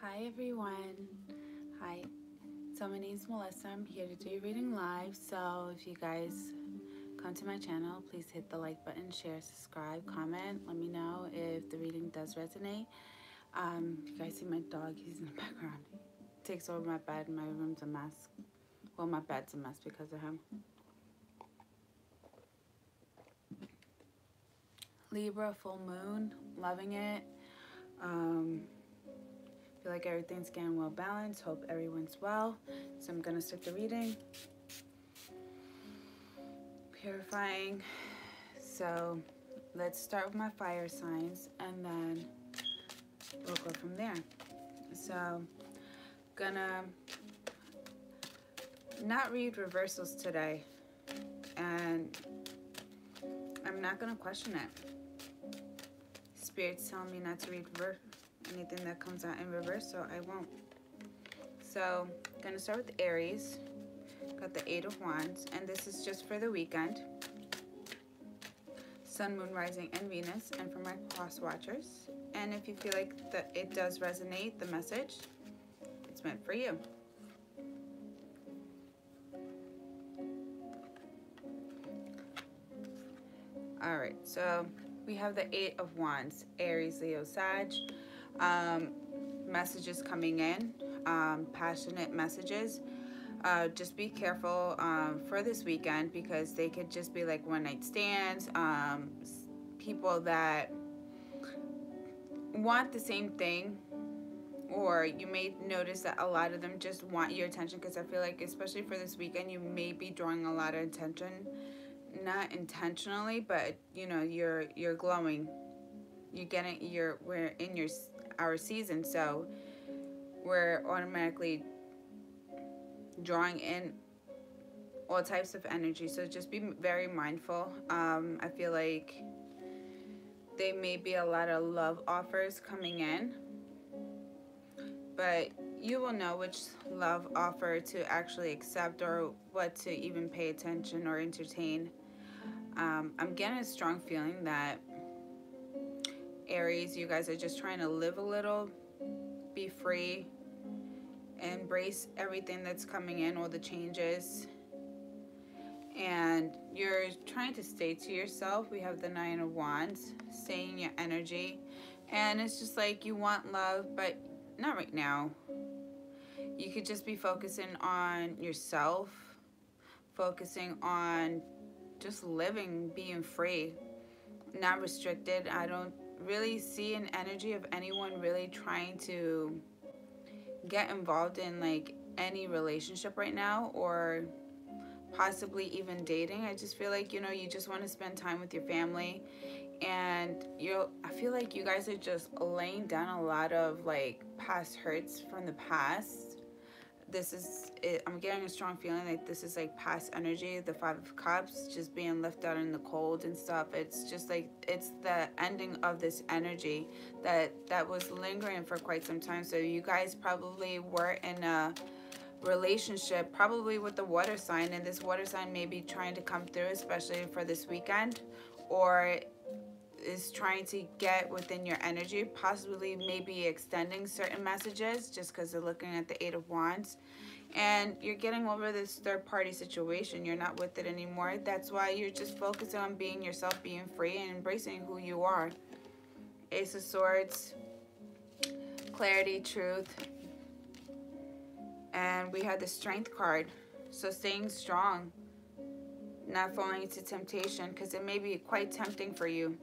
Hi everyone. Hi. So my name is Melissa. I'm here to do your reading live. So if you guys come to my channel, please hit the like button, share, subscribe, comment. Let me know if the reading does resonate. You guys see my dog, he's in the background. He takes over my bed. My room's a mess. Well, my bed's a mess because of him. Libra, full moon, loving it. Feel like everything's getting well balanced. Hope everyone's well. So I'm gonna start the reading. Purifying. So let's start with my fire signs and then we'll go from there. So gonna not read reversals today, and I'm not gonna question it. Spirit's telling me not to read anything that comes out in reverse, so I won't. So gonna start with Aries. Got the 8 of Wands, and this is just for the weekend. Sun, Moon, Rising, and Venus, and for my cross watchers. And if you feel like it does resonate, the message, it's meant for you. All right, so we have the 8 of Wands, Aries, Leo, Sag. Messages coming in, passionate messages. Just be careful for this weekend, because they could just be like one night stands, people that want the same thing, or you may notice that a lot of them just want your attention, because I feel like especially for this weekend you may be drawing a lot of attention, not intentionally, but you know, you're glowing, we're in our season, so we're automatically drawing in all types of energy. So just be very mindful. I feel like there may be a lot of love offers coming in, but you will know which love offer to actually accept or what to even pay attention or entertain. I'm getting a strong feeling that Aries, you guys are just trying to live a little, be free, embrace everything that's coming in, all the changes, and you're trying to stay to yourself. We have the 9 of Wands, stay in your energy, and it's just like you want love, but not right now. You could just be focusing on yourself, focusing on just living, being free, not restricted. I don't really see an energy of anyone really trying to get involved in like any relationship right now, or possibly even dating. I just feel like, you know, you just want to spend time with your family, and I feel like you guys are just laying down a lot of like past hurts from the past. This is it. I'm getting a strong feeling like this is like past energy. The 5 of Cups just being left out in the cold and stuff. It's just like it's the ending of this energy that was lingering for quite some time. So you guys probably were in a relationship, probably with the water sign, and this water sign may be trying to come through, especially for this weekend, or is trying to get within your energy, possibly maybe extending certain messages just because they're looking at the 8 of Wands, and you're getting over this third-party situation. You're not with it anymore. That's why you're just focusing on being yourself, being free, and embracing who you are. Ace of Swords, clarity, truth, and we had the Strength card. So staying strong, not falling into temptation, because it may be quite tempting for you,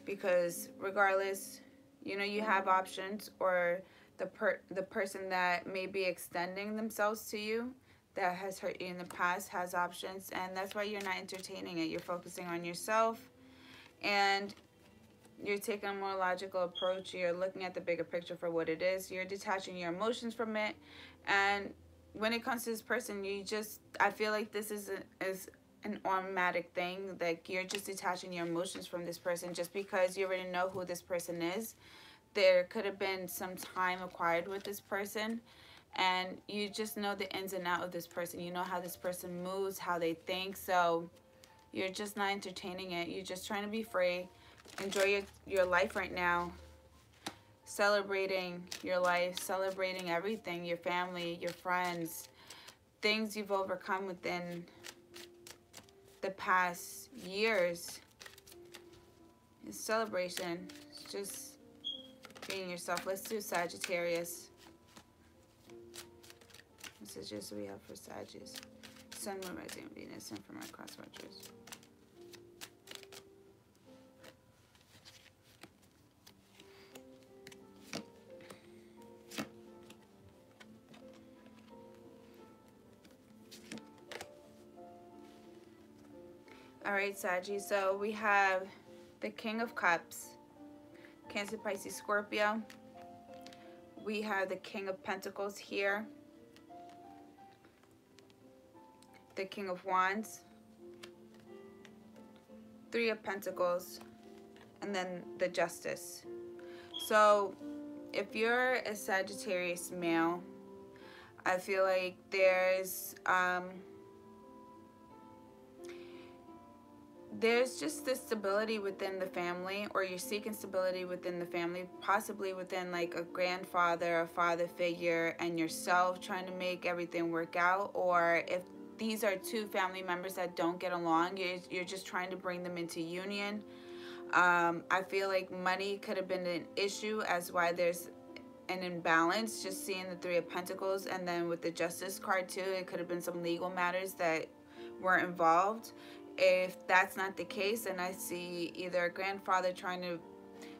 because regardless, you know, you have options, or the person that may be extending themselves to you that has hurt you in the past has options, and that's why you're not entertaining it. You're focusing on yourself, and you're taking a more logical approach. You're looking at the bigger picture for what it is. You're detaching your emotions from it, and when it comes to this person, I feel like this is an automatic thing. Like, you're just detaching your emotions from this person just because you already know who this person is. There could have been some time acquired with this person, and you just know the ins and outs of this person. You know how this person moves, how they think, so you're just not entertaining it. You're just trying to be free, enjoy your life right now. So celebrating your life, celebrating everything, your family, your friends, things you've overcome within the past years. It's celebration. It's just being yourself. Let's do Sagittarius. Messages we have for Sagittarius. Sun, Moon, Rising, Venus, and for my cross watchers. All right, Saggy. So we have the King of Cups, Cancer, Pisces, Scorpio. We have the King of Pentacles here, the King of Wands, Three of Pentacles, and then the Justice. So if you're a Sagittarius male, I feel like there's just this stability within the family, or you're seeking stability within the family, possibly within like a grandfather, a father figure, and yourself trying to make everything work out. Or if these are two family members that don't get along, you're just trying to bring them into union. I feel like money could have been an issue as why there's an imbalance, just seeing the Three of Pentacles. And then with the Justice card too, it could have been some legal matters that were involved. If that's not the case, then I see either a grandfather trying to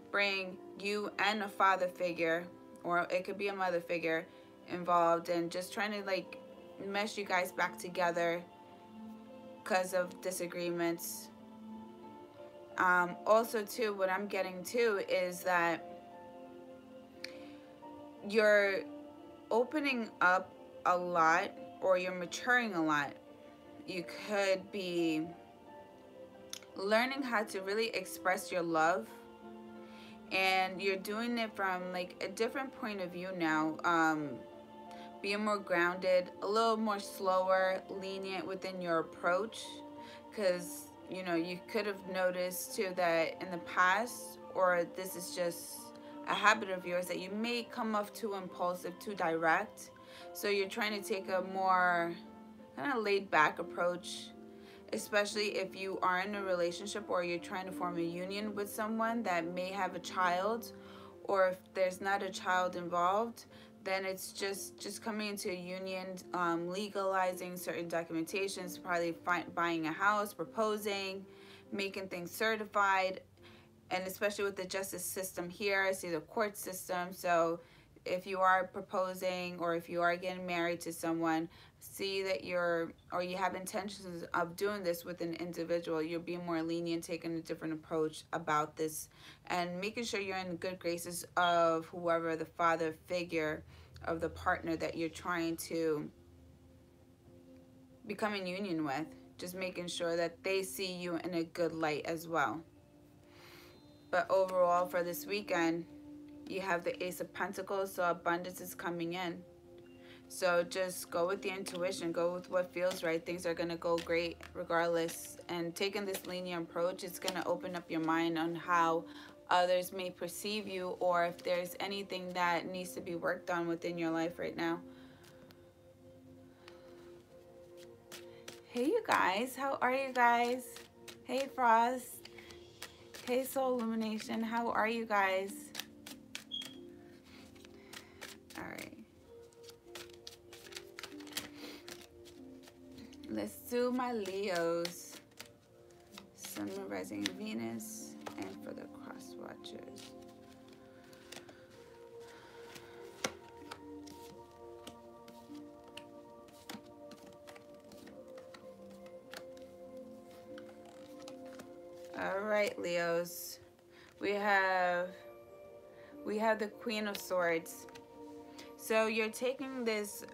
bring you and a father figure, or it could be a mother figure involved, and just trying to like mesh you guys back together because of disagreements. Also too, what I'm getting too is that you're opening up a lot, or you're maturing a lot. You could be learning how to really express your love, and you're doing it from like a different point of view now. Being more grounded, a little more slower, lenient within your approach, because you know, you could have noticed too that in the past, or this is just a habit of yours, that you may come off too impulsive, too direct. So you're trying to take a more kind of laid back approach, especially if you are in a relationship or you're trying to form a union with someone that may have a child, or if there's not a child involved, then it's just coming into a union, legalizing certain documentations, probably buying a house, proposing, making things certified. And especially with the justice system here, I see the court system. So if you are proposing, or if you are getting married to someone, see that you have intentions of doing this with an individual, you're being more lenient, taking a different approach about this, and making sure you're in good graces of whoever the father figure of the partner that you're trying to become in union with. Just making sure that they see you in a good light as well. But overall for this weekend, you have the Ace of Pentacles, so abundance is coming in. So just go with the intuition, go with what feels right. Things are going to go great regardless. And taking this lenient approach, it's going to open up your mind on how others may perceive you, or if there's anything that needs to be worked on within your life right now. Hey you guys, how are you guys? Hey Frost. Hey Soul Illumination, how are you guys? Alright. Let's do my Leos. Sun, Moon, Rising, Venus, and for the cross watchers. All right, Leos. We have the Queen of Swords. So you're taking this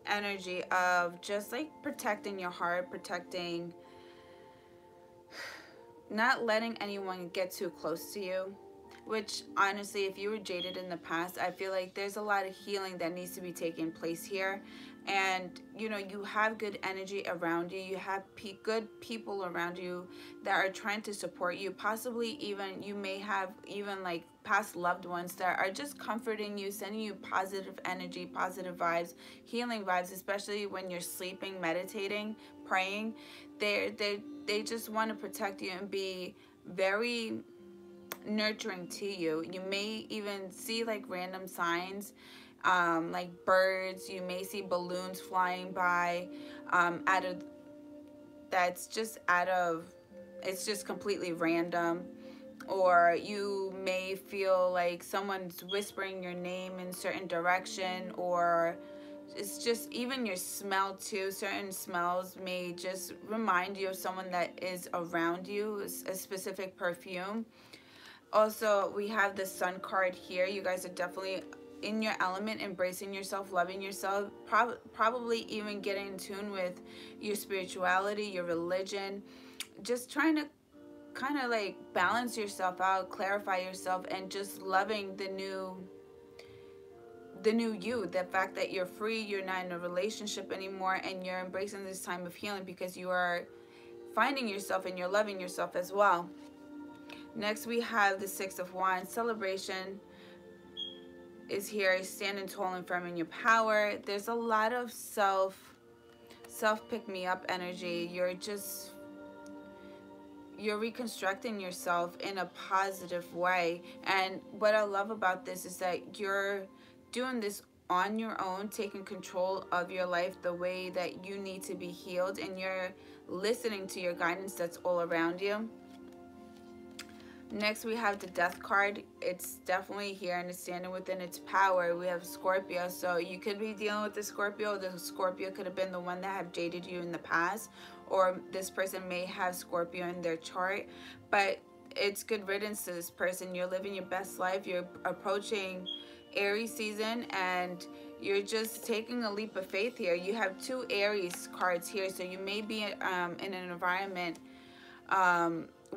energy of just like protecting your heart, protecting, not letting anyone get too close to you, which honestly, if you were jaded in the past, I feel like there's a lot of healing that needs to be taking place here. And you know, you have good energy around you, you have good people around you that are trying to support you. Possibly even you may have even like past loved ones that are just comforting you, sending you positive energy, positive vibes, healing vibes, especially when you're sleeping, meditating, praying. They just want to protect you and be very nurturing to you. You may even see like random signs, like birds. You may see balloons flying by, out of that's just out of it's just completely random. Or you may feel like someone's whispering your name in certain direction, or it's just even your smell too. Certain smells may just remind you of someone that is around you, a specific perfume. Also, we have the Sun card here. You guys are definitely in your element, embracing yourself, loving yourself, probably even getting in tune with your spirituality, your religion, just trying to kind of like balance yourself out, clarify yourself, and just loving the new you, the fact that you're free, you're not in a relationship anymore, and you're embracing this time of healing because you are finding yourself and you're loving yourself as well. Next, we have the Six of Wands. Celebration is here, standing tall and firm in your power. There's a lot of self pick me up energy. You're reconstructing yourself in a positive way. And what I love about this is that you're doing this on your own, taking control of your life the way that you need to be healed, and you're listening to your guidance that's all around you. Next, we have the Death card. It's definitely here and it's standing within its power. We have Scorpio. So you could be dealing with the Scorpio. The Scorpio could have been the one that have jaded you in the past. Or this person may have Scorpio in their chart. But it's good riddance to this person. You're living your best life. You're approaching Aries season, and you're just taking a leap of faith here. You have two Aries cards here. So you may be in an environment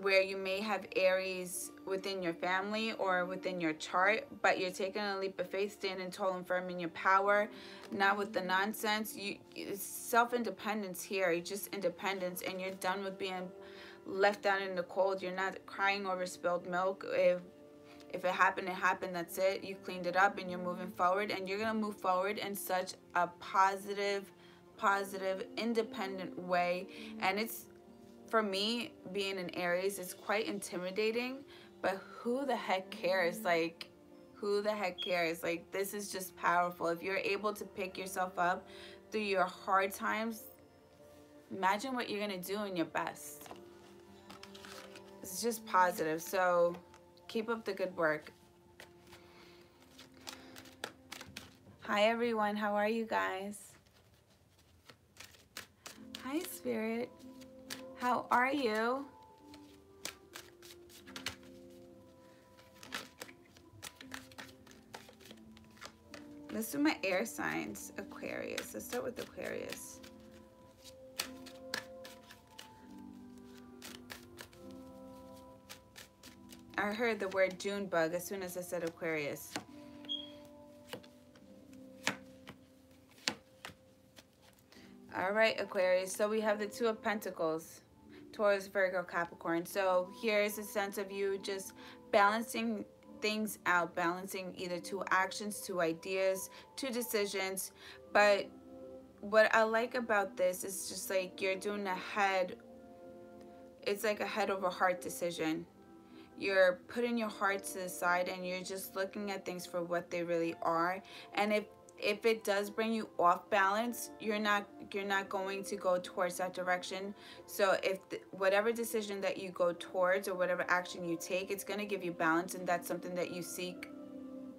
where you may have Aries within your family or within your chart, but you're taking a leap of faith, standing tall and firm in your power, not with the nonsense. It's self-independence here. You're just independence, and you're done with being left out in the cold. You're not crying over spilled milk. If it happened, it happened. That's it. You cleaned it up, and you're moving forward, and you're gonna move forward in such a positive, independent way. And it's, for me, being an Aries is quite intimidating, but who the heck cares? Like, who the heck cares? Like, this is just powerful. If you're able to pick yourself up through your hard times, imagine what you're gonna do in your best. It's just positive. So keep up the good work. Hi everyone, how are you guys? Hi Spirit. How are you? Let's do my air signs. Aquarius. Let's start with Aquarius. I heard the word June bug as soon as I said Aquarius. All right, Aquarius. So we have the Two of Pentacles. Taurus, Virgo, Capricorn. So here's a sense of you just balancing things out, balancing either two actions, two ideas, two decisions. But what I like about this is just like you're doing a head, it's like a head over heart decision. You're putting your heart to the side and you're just looking at things for what they really are. And if it does bring you off balance, you're not going to go towards that direction. So if whatever decision that you go towards or whatever action you take, it's going to give you balance, and that's something that you seek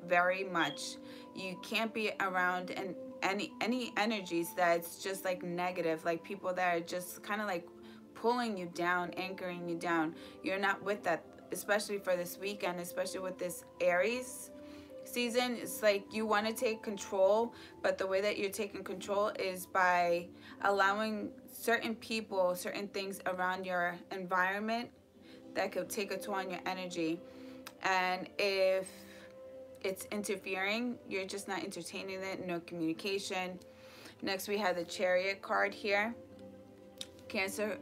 very much. You can't be around any energies that's just like negative, like people that are just kind of like pulling you down, anchoring you down. You're not with that, especially for this weekend, especially with this Aries season. It's like you want to take control, but the way that you're taking control is by allowing certain people, certain things around your environment that could take a toll on your energy. And if it's interfering, you're just not entertaining it, no communication. Next, we have the Chariot card here. Cancer,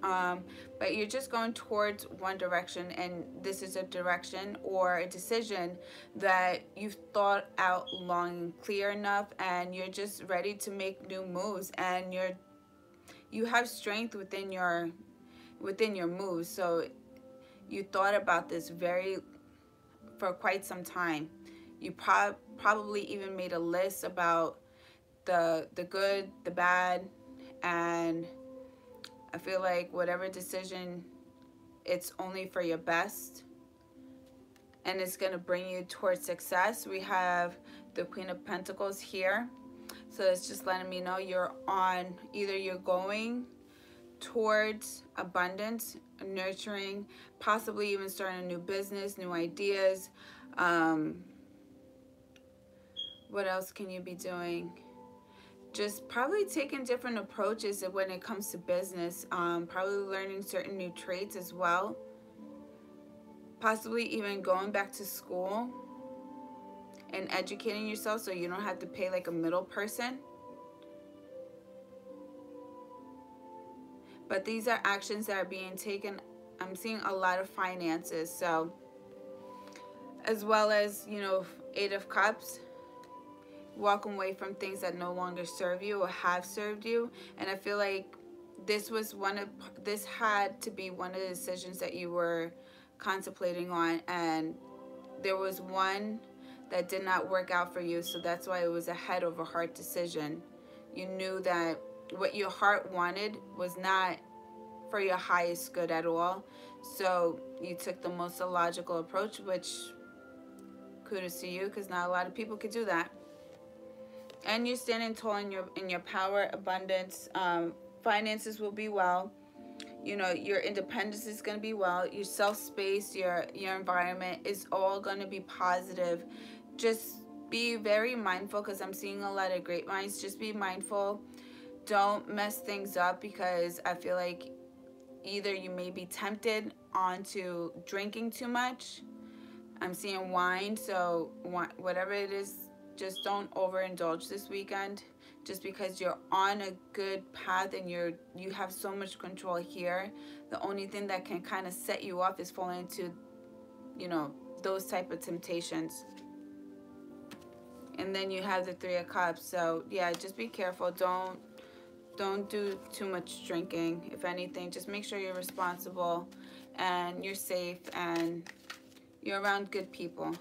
but you're just going towards one direction, and this is a direction or a decision that you've thought out long and clear enough, and you're just ready to make new moves, and you have strength within your moves. So you thought about this for quite some time. You probably even made a list about the good, the bad, and I feel like whatever decision, it's only for your best, and it's going to bring you towards success. We have the Queen of Pentacles here. So it's just letting me know you're going towards abundance, nurturing, possibly even starting a new business, new ideas. What else can you be doing? Just probably taking different approaches when it comes to business. Probably learning certain new traits as well. Possibly even going back to school and educating yourself so you don't have to pay like a middle person. But these are actions that are being taken. I'm seeing a lot of finances. So as well as, Eight of Cups. Walk away from things that no longer serve you or have served you. And I feel like this had to be one of the decisions that you were contemplating on, and there was one that did not work out for you, so that's why it was a head over heart decision. You knew that what your heart wanted was not for your highest good at all, so you took the most illogical approach, which kudos to you, because not a lot of people could do that. And you're standing tall in your power, abundance. Finances will be well. Your independence is going to be well. Your self-space, your environment is all going to be positive. Just be very mindful, because I'm seeing a lot of grapevines. Just be mindful. Don't mess things up, because I feel like either you may be tempted onto drinking too much. I'm seeing wine, so whatever it is, just don't overindulge this weekend, just because you're on a good path and you have so much control here. The only thing that can kind of set you off is falling into, those type of temptations. And then you have the Three of Cups. So yeah, just be careful. Don't do too much drinking. If anything, just make sure you're responsible and you're safe and you're around good people.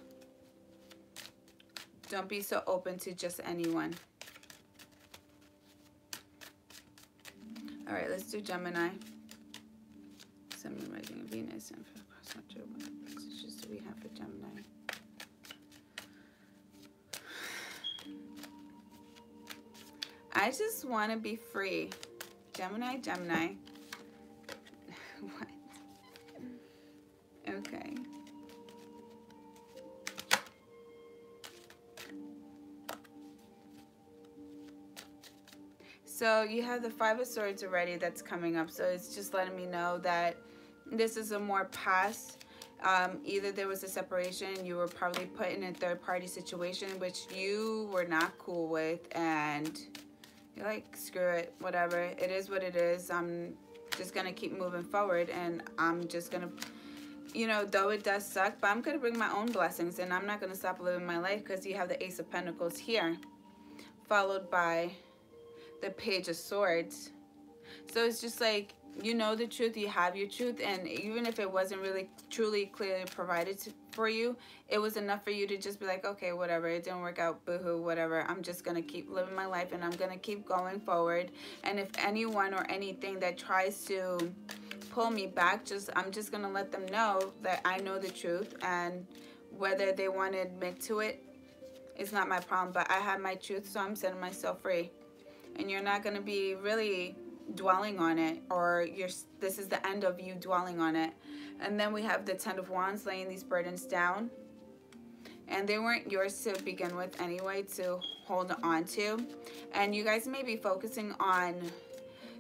Don't be so open to just anyone. All right, let's do Gemini. Sun, Moon, Rising, Venus, and for cross-country, what messages do we have for Gemini? I just want to be free. Gemini. What? Okay. So you have the Five of Swords already that's coming up. So it's just letting me know that this is a more past. Either there was a separation, you were probably put in a third-party situation, which you were not cool with, and you're like, screw it, whatever. It is what it is. I'm just going to keep moving forward, and I'm just going to, though it does suck, but I'm going to bring my own blessings, and I'm not going to stop living my life, because you have the Ace of Pentacles here, followed by the Page of Swords. So it's just like, the truth, you have your truth, and even if it wasn't really truly clearly provided for you, it was enough for you to just be like, okay, whatever, it didn't work out, boohoo, whatever. I'm just gonna keep living my life, and I'm gonna keep going forward. And if anyone or anything that tries to pull me back, I'm just gonna let them know that I know the truth, and whether they want to admit to it is not my problem, but I have my truth, so I'm setting myself free. And you're not going to be really dwelling on it, or this is the end of you dwelling on it. And then we have the Ten of Wands, laying these burdens down, and they weren't yours to begin with anyway to hold on to. And you guys may be focusing on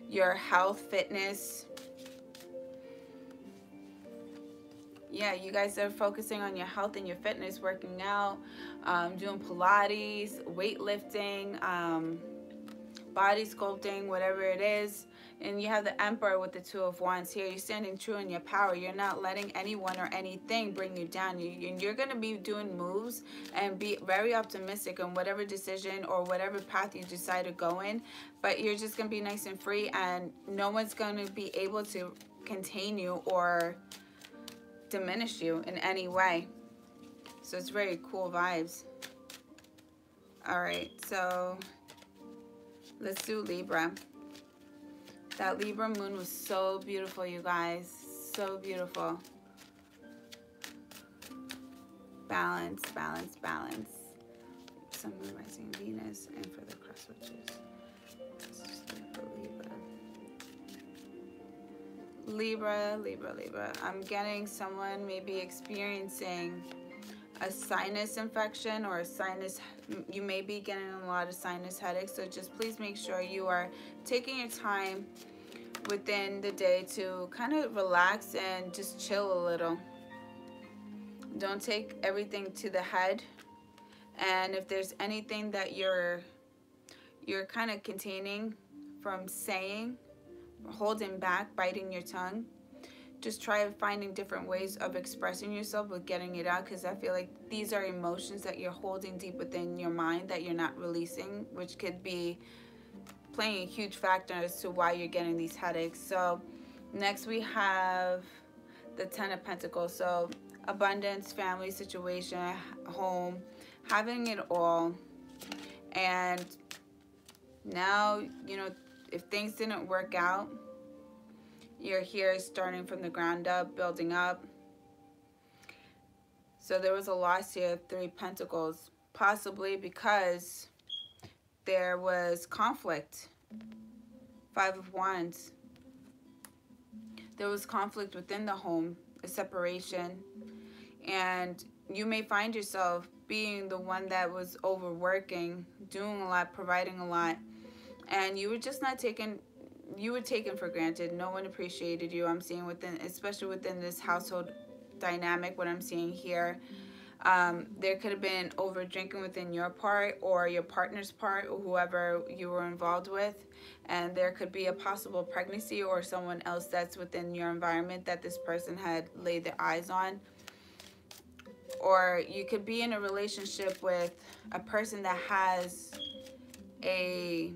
your health, fitness, Yeah, you guys are focusing on your health and your fitness, working out, doing Pilates, weightlifting, body sculpting, whatever it is. And you have the Emperor with the Two of Wands here. You're standing true in your power. You're not letting anyone or anything bring you down. You're going to be doing moves and be very optimistic in whatever decision or whatever path you decide to go in. But you're just going to be nice and free, and no one's going to be able to contain you or diminish you in any way. So it's very cool vibes. All right, so let's do Libra. That Libra moon was so beautiful, you guys. So beautiful. Balance, balance, balance. Sun, moon, rising, Venus, and for the cross witches. Libra, Libra, Libra. I'm getting someone maybe experiencing a sinus infection or a sinus. You may be getting a lot of sinus headaches, so just please make sure you are taking your time within the day to kind of relax and just chill a little. Don't take everything to the head, and if there's anything that you're kind of containing from saying, holding back, biting your tongue, just try finding different ways of expressing yourself with getting it out, because I feel like these are emotions that you're holding deep within your mind that you're not releasing, which could be playing a huge factor as to why you're getting these headaches. So next we have the Ten of Pentacles. So abundance, family situation, home, having it all. And now, you know, if things didn't work out, you're here starting from the ground up, building up. So there was a loss here, Three Pentacles, possibly because there was conflict. Five of Wands. There was conflict within the home, a separation, and you may find yourself being the one that was overworking, doing a lot, providing a lot, and you were just not taken. You were taken for granted. No one appreciated you. I'm seeing within, especially within this household dynamic, what I'm seeing here. There could have been over drinking within your part or your partner's part, or whoever you were involved with, and there could be a possible pregnancy or someone else that's within your environment that this person had laid their eyes on. Or you could be in a relationship with a person that has a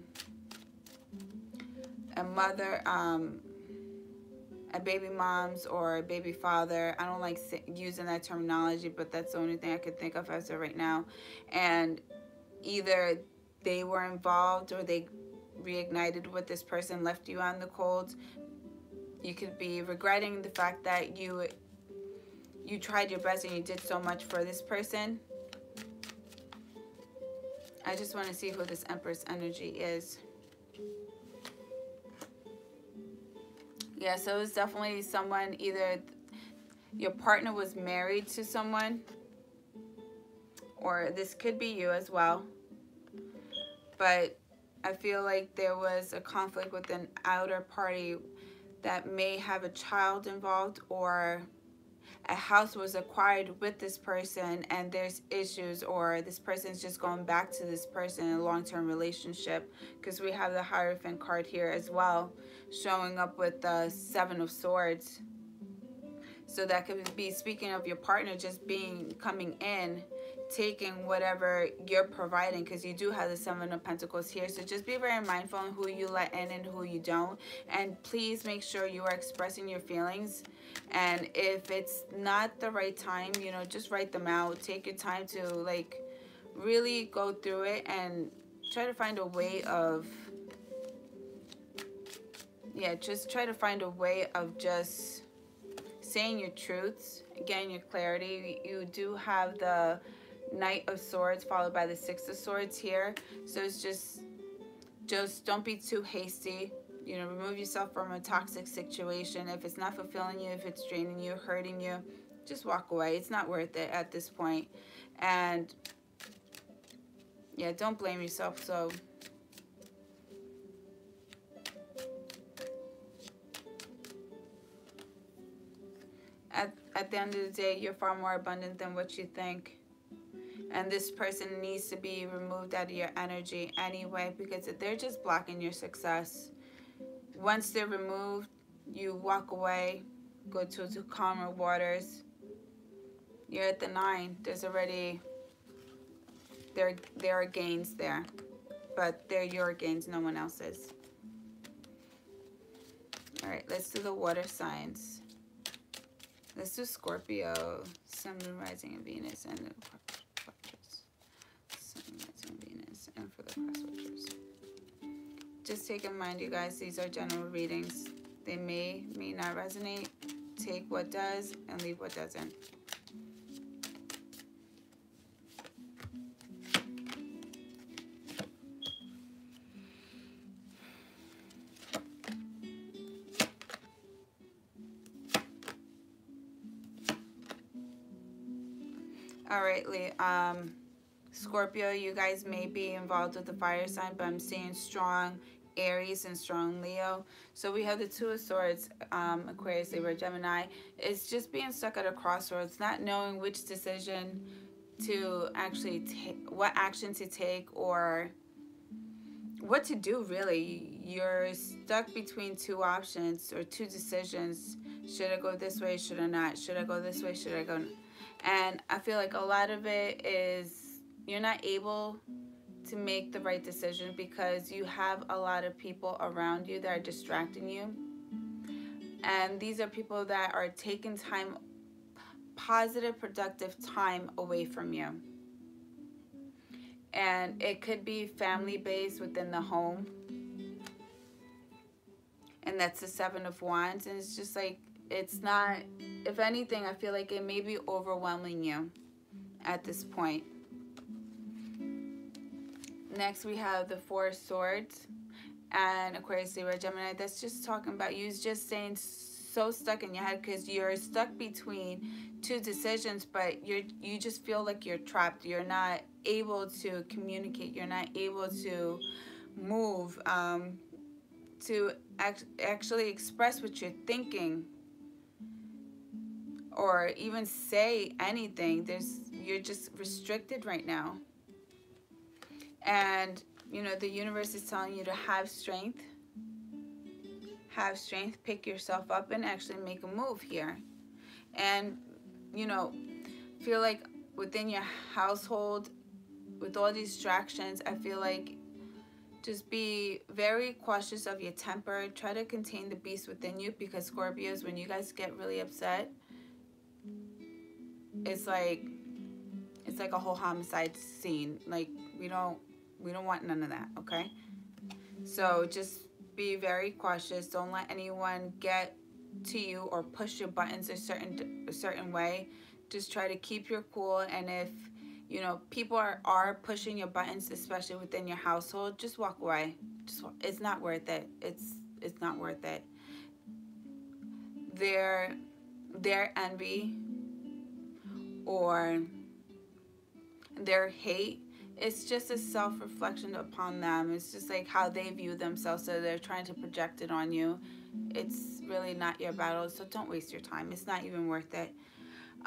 mother, a baby mom's or a baby father. I don't like using that terminology, but that's the only thing I could think of as of right now. And either they were involved or they reignited with this person, left you on the cold. You could be regretting the fact that you tried your best and you did so much for this person. I just want to see who this Empress energy is. Yeah, so it's definitely someone, either your partner was married to someone, or this could be you as well. But I feel like there was a conflict with an outer party that may have a child involved, or a house was acquired with this person and there's issues, or this person's just going back to this person in a long-term relationship, because we have the Hierophant card here as well, showing up with the Seven of Swords. So that could be speaking of your partner just coming in, taking whatever you're providing, because you do have the Seven of Pentacles here. So just be very mindful on who you let in and who you don't, and please make sure you are expressing your feelings. And if it's not the right time, you know, just write them out. Take your time to like really go through it and try to find a way of, yeah, just try to find a way of just saying your truths, getting your clarity. You do have the Knight of Swords followed by the Six of Swords here. So it's just don't be too hasty. You know, remove yourself from a toxic situation. If it's not fulfilling you, if it's draining you, hurting you, just walk away. It's not worth it at this point. And yeah, don't blame yourself. So at the end of the day, you're far more abundant than what you think. And this person needs to be removed out of your energy anyway, because they're just blocking your success. Once they're removed, you walk away, go to calmer waters. You're at the 9. There's already, there are gains there, but they're your gains, no one else's. All right, let's do the water signs. Let's do Scorpio, Sun, Moon, Rising, and Venus, and the Sun, Rising, Venus, and for the cross watchers. Just take in mind, you guys, these are general readings. They may not resonate. Take what does and leave what doesn't. All right, Scorpio, you guys may be involved with the fire sign, but I'm seeing strong Aries and strong Leo. So we have the Two of Swords, Aquarius, Libra, Gemini. It's just being stuck at a crossroads, not knowing which decision to actually take, what action to take, or what to do, really. You're stuck between two options or two decisions. Should I go this way? Should I not? Should I go this way? Should I go? And I feel like a lot of it is you're not able to make the right decision because you have a lot of people around you that are distracting you. And these are people that are taking time, positive, productive time away from you. And it could be family-based within the home. And that's the Seven of Wands. And it's just like, it's not, if anything, I feel like it may be overwhelming you at this point. Next, we have the Four of Swords and Aquarius, Libra, Gemini. That's just talking about you just staying so stuck in your head because you're stuck between two decisions, but you just feel like you're trapped. You're not able to communicate. You're not able to move, to actually express what you're thinking, or even say anything. You're just restricted right now. And, you know, the universe is telling you to have strength. Have strength, pick yourself up, and actually make a move here. And, you know, feel like within your household, with all these distractions, I feel like just be very cautious of your temper. Try to contain the beast within you, because Scorpios, when you guys get really upset, it's like a whole homicide scene. Like, we don't want none of that, okay? So just be very cautious. Don't let anyone get to you or push your buttons a certain way. Just try to keep your cool. And if, you know, people are pushing your buttons, especially within your household, just walk away. It's not worth it. It's not worth it. Their envy or their hate, it's just a self-reflection upon them. It's just like how they view themselves, so they're trying to project it on you. It's really not your battle, so don't waste your time. It's not even worth it.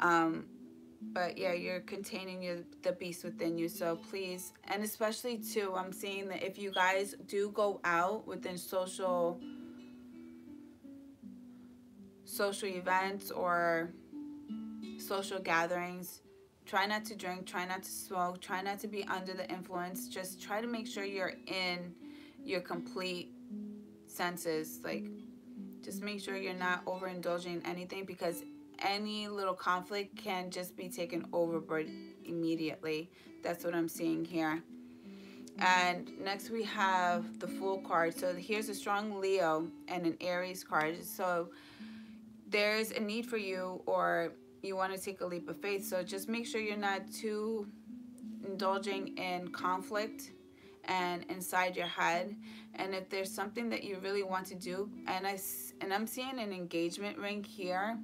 But yeah, you're containing the beast within you, so please. And especially too, I'm seeing that if you guys do go out within social events or social gatherings, try not to drink, try not to smoke, try not to be under the influence. Just try to make sure you're in your complete senses. Like, just make sure you're not overindulging in anything, because any little conflict can just be taken overboard immediately. That's what I'm seeing here. And next we have the Fool card. So here's a strong Leo and an Aries card. So there's a need for you, or you want to take a leap of faith. So just make sure you're not too indulging in conflict and inside your head. And if there's something that you really want to do, and I'm seeing an engagement ring here.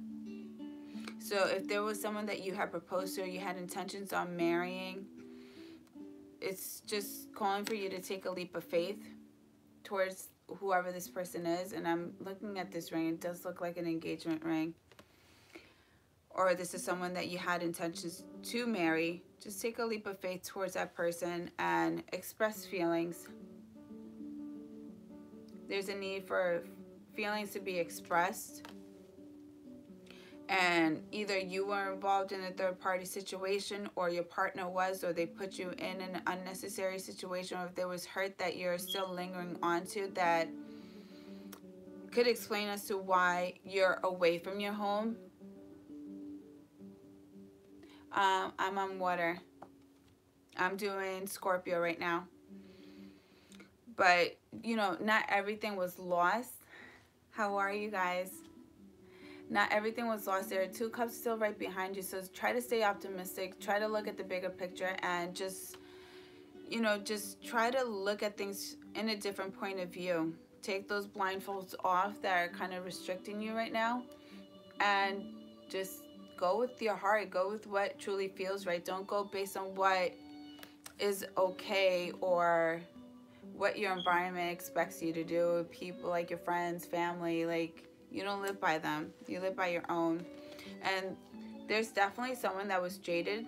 So if there was someone that you had proposed to or you had intentions on marrying, it's just calling for you to take a leap of faith towards whoever this person is. And I'm looking at this ring. It does look like an engagement ring. or this is someone that you had intentions to marry, just take a leap of faith towards that person and express feelings. There's a need for feelings to be expressed. And either you were involved in a third party situation, or your partner was, or they put you in an unnecessary situation, or if there was hurt that you're still lingering onto that could explain as to why you're away from your home. I'm on water. I'm doing Scorpio right now. But, you know, not everything was lost. How are you guys? Not everything was lost. There are 2 cups still right behind you. So try to stay optimistic. Try to look at the bigger picture and just, you know, just try to look at things in a different point of view. Take those blindfolds off that are kind of restricting you right now. And just go with your heart. Go with what truly feels right. Don't go based on what is okay or what your environment expects you to do. People like your friends, family, like, you don't live by them. You live by your own. And there's definitely someone that was jaded.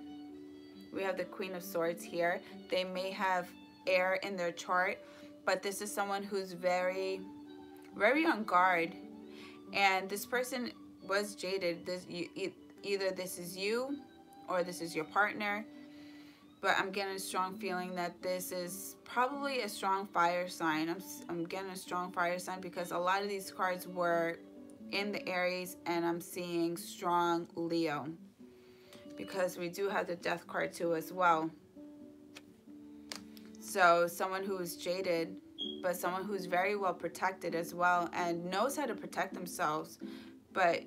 We have the Queen of Swords here. They may have air in their chart, but this is someone who's very, very on guard. And this person was jaded. Either this is you or this is your partner. But I'm getting a strong feeling that this is probably a strong fire sign. I'm getting a strong fire sign because a lot of these cards were in the Aries, and I'm seeing strong Leo because we do have the Death card too as well. So someone who is jaded, but someone who's very well protected as well and knows how to protect themselves. But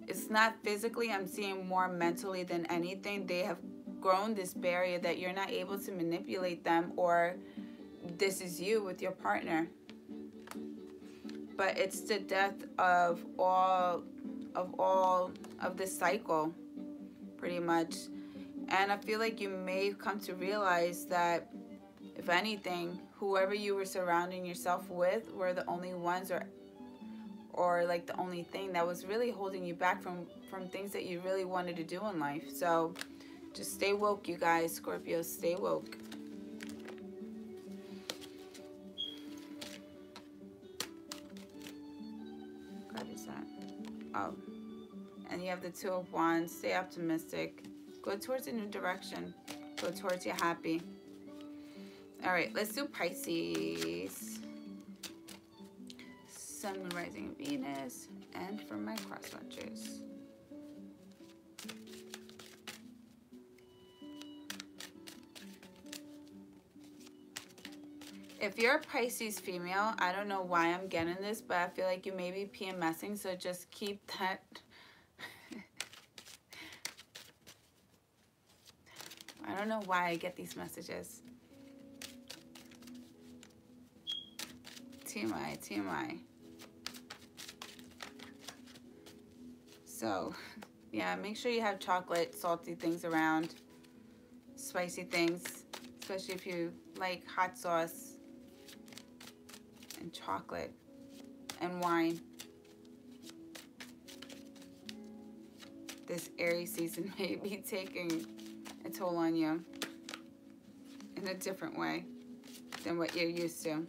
it's not physically. I'm seeing more mentally than anything. They have grown this barrier that you're not able to manipulate them, or this is you with your partner. But it's the death of all of this cycle, pretty much. And I feel like you may come to realize that, if anything, whoever you were surrounding yourself with were the only ones, or like the only thing that was really holding you back from things that you really wanted to do in life. So just stay woke, you guys. Scorpio, stay woke. What is that? Oh. And you have the 2 of Wands. Stay optimistic. Go towards a new direction. Go towards your happy. All right, let's do Pisces. Sun, Moon, Rising, Venus. And for my cross watchers. If you're a Pisces female, I don't know why I'm getting this, but I feel like you may be PMSing, so just keep that. I don't know why I get these messages. TMI, TMI. So, yeah, make sure you have chocolate, salty things around, spicy things, especially if you like hot sauce and chocolate and wine. This Aries season may be taking a toll on you in a different way than what you're used to.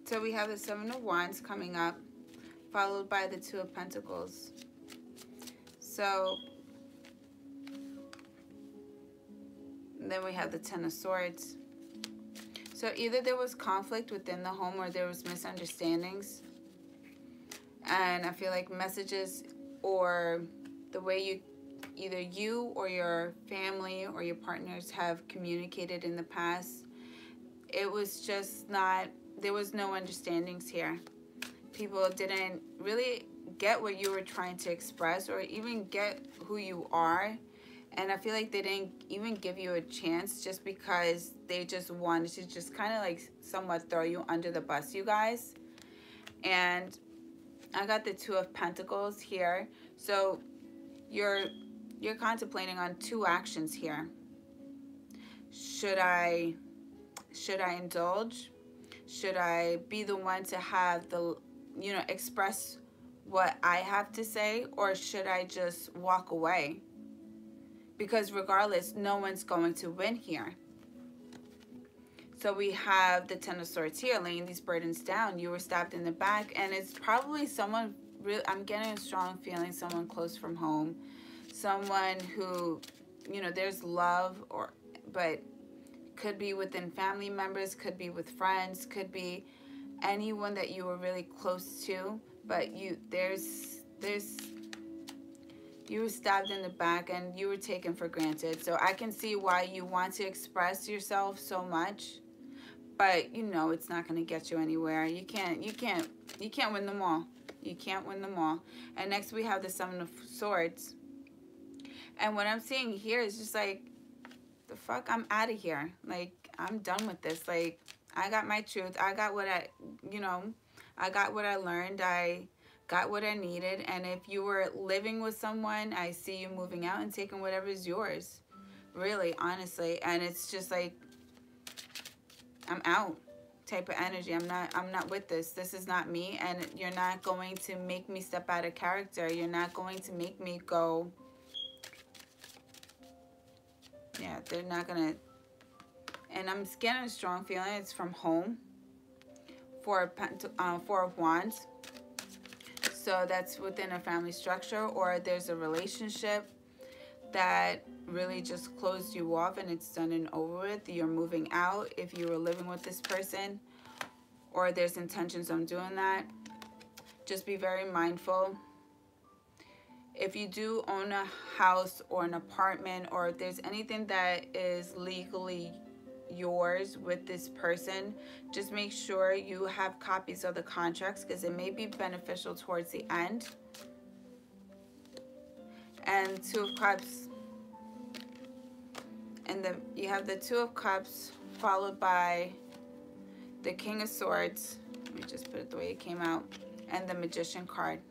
So we have the 7 of Wands coming up, followed by the 2 of Pentacles. So then we have the 10 of Swords. So either there was conflict within the home or there was misunderstandings. And I feel like messages or the way either you or your family or your partners have communicated in the past, it was just not, there was no understandings here. People didn't really get what you were trying to express or even get who you are. And I feel like they didn't even give you a chance just because they just wanted to just kind of like somewhat throw you under the bus, you guys. And I got the 2 of Pentacles here. So you're contemplating on 2 actions here. Should I Should I indulge? Should I be the one to have the, express what I have to say, or should I just walk away? Because regardless, no one's going to win here. So we have the Ten of Swords here, laying these burdens down. You were stabbed in the back, and it's probably someone really, I'm getting a strong feeling, someone close from home, someone who, there's love, but could be within family members, could be with friends, could be anyone that you were really close to, but you were stabbed in the back and you were taken for granted. So I can see why you want to express yourself so much, but it's not going to get you anywhere. You can't win them all. You can't win them all. And next we have the Seven of Swords. And what I'm seeing here is just like, the fuck, I'm out of here. Like, I'm done with this. Like, I got my truth. I got what I got what I learned. I got what I needed. And if you were living with someone, I see you moving out and taking whatever is yours. Really, honestly. And it's just like, I'm out type of energy. I'm not with this. This is not me. And you're not going to make me step out of character. You're not going to make me go. Yeah, they're not going to. And I'm getting a strong feeling it's from home. Four of Wands. So that's within a family structure, or there's a relationship that really just closed you off and it's done and over with. You're moving out if you were living with this person, or there's intentions on doing that. Just be very mindful. If you do own a house or an apartment, or if there's anything that is legally yours with this person, just make sure you have copies of the contracts, because it may be beneficial towards the end. And Two of Cups, and you have the Two of Cups followed by the King of Swords. Let me just put it the way it came out, and the Magician card.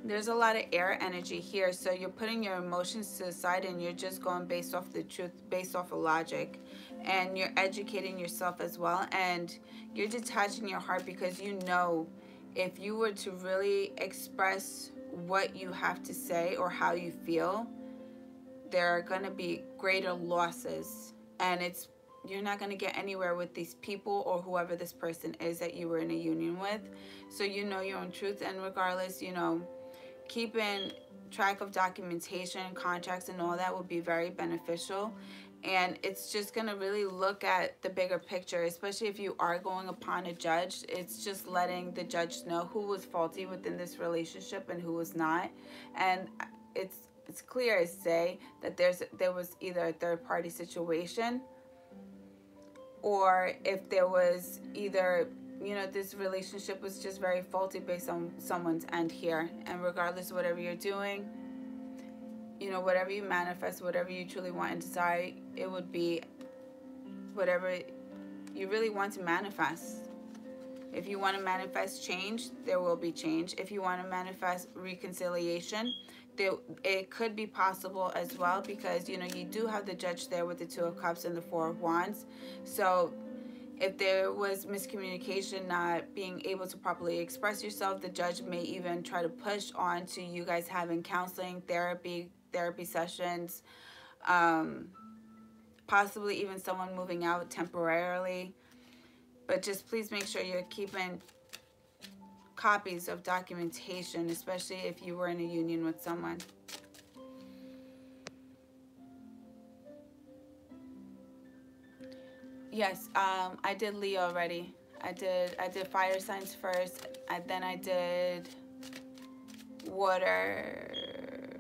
There's a lot of air energy here, so you're putting your emotions to the side and you're just going based off the truth, based off of logic, and you're educating yourself as well, and you're detaching your heart, because if you were to really express what you have to say or how you feel, there are going to be greater losses, and you're not going to get anywhere with these people or whoever this person is that you were in a union with. So your own truth, and regardless, keeping track of documentation, contracts, and all that would be very beneficial. And it's just going to really look at the bigger picture, especially if you are going upon a judge. It's just letting the judge know who was faulty within this relationship and who was not. And it's clear as day that there was either a third-party situation, or if there was either this relationship was just very faulty based on someone's end here. And regardless of whatever you're doing, whatever you manifest, whatever you truly want and desire, it would be whatever you really want to manifest. If you want to manifest change, there will be change. If you want to manifest reconciliation, it could be possible as well, because you do have the Judge there with the Two of Cups and the Four of Wands. So if there was miscommunication, not being able to properly express yourself, the Judge may even try to push on to you guys having counseling, therapy sessions, possibly even someone moving out temporarily. But just please make sure you're keeping copies of documentation, especially if you were in a union with someone. Yes, I did Leo already. I did fire signs first, then I did water.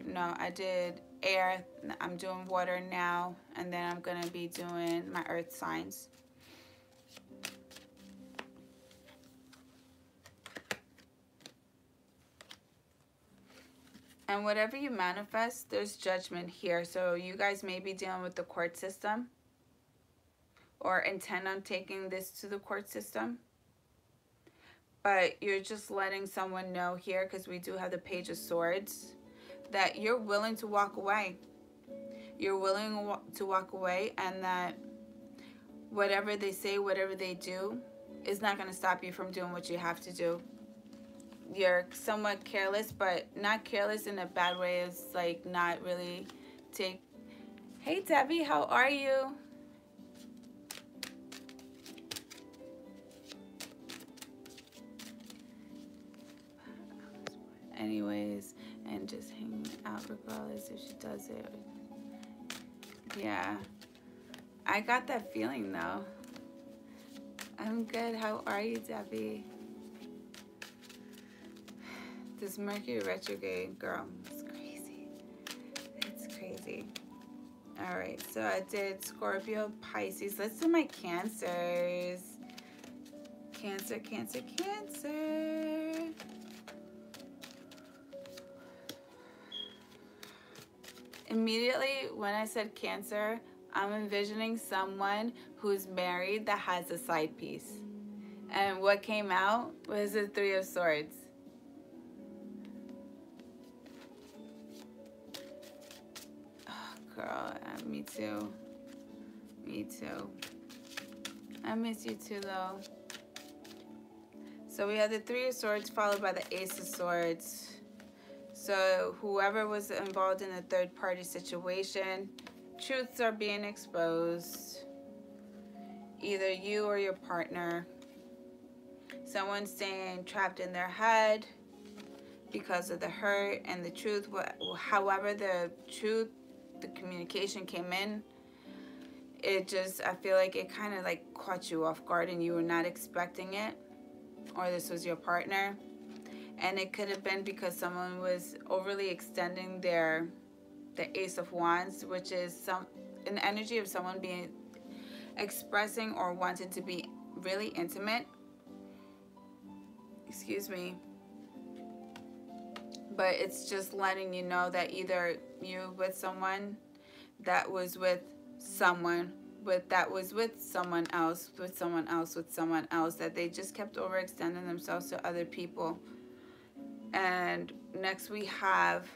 No, I did air. I'm doing water now, and then I'm gonna be doing my earth signs. And whatever you manifest, there's judgment here. So you guys may be dealing with the court system, or intend on taking this to the court system. But you're just letting someone know here, because we do have the Page of Swords, that you're willing to walk away. you're willing to walk away, and that whatever they say, whatever they do, is not going to stop you from doing what you have to do. You're somewhat careless, but not careless in a bad way. It's like not really take. Hey Debbie, how are you? Anyways, and just hanging out regardless if she does it. Yeah, I got that feeling though. I'm good. How are you, Debbie? This Mercury retrograde, girl, it's crazy. It's crazy. All right, so I did Scorpio, Pisces. Let's do my Cancers. Cancer, Cancer, Cancer. Immediately when I said Cancer, I'm envisioning someone who's married that has a side piece. And what came out was the Three of Swords. Oh, girl, me too. Me too. I miss you too, though. So we had the Three of Swords followed by the Ace of Swords. So whoever was involved in a third-party situation, truths are being exposed. Either you or your partner. Someone's staying trapped in their head because of the hurt and the truth. However the truth, the communication came in, it just, I feel like it kind of like caught you off guard and you were not expecting it. Or this was your partner. And it could have been because someone was overly extending the Ace of Wands, which is an energy of someone being expressing or wanting to be really intimate. Excuse me. But it's just letting you know that either you with someone that was with someone that was with someone else, with someone else, with someone else, that they just kept overextending themselves to other people. And next we have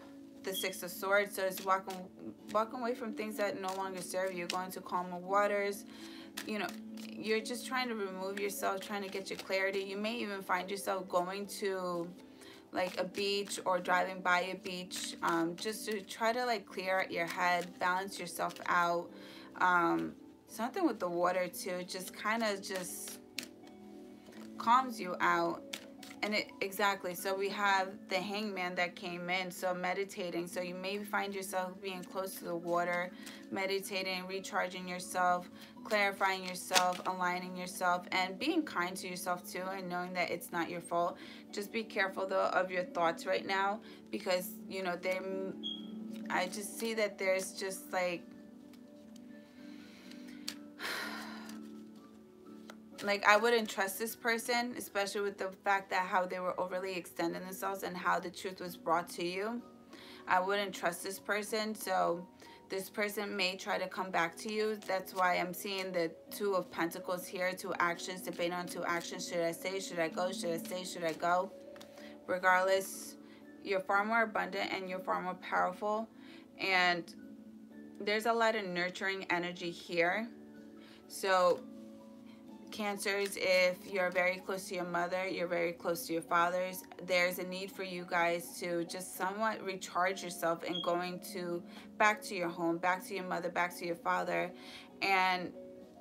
the Six of Swords. So it's walking away from things that no longer serve you, going to calmer waters. You know, you're just trying to remove yourself, trying to get your clarity. You may even find yourself going to like a beach or driving by a beach, just to try to like clear out your head, balance yourself out. Something with the water too, just kind of just calms you out. And exactly, so we have the Hangman that came in, so meditating. So you may find yourself being close to the water, meditating, recharging yourself, clarifying yourself, aligning yourself, and being kind to yourself too, and knowing that it's not your fault. Just be careful though of your thoughts right now, because you know I just see that there's just like I wouldn't trust this person, especially with the fact that how they were overly extending themselves and how the truth was brought to you. I wouldn't trust this person, so this person may try to come back to you. That's why I'm seeing the Two of Pentacles here, two actions, debate on two actions. Should I stay? Should I go? Should I stay? Should I go? Regardless, you're far more abundant and you're far more powerful. And there's a lot of nurturing energy here. So Cancers, if you're very close to your mother, you're very close to your fathers, there's a need for you guys to just somewhat recharge yourself and going back to your home, back to your mother, back to your father, and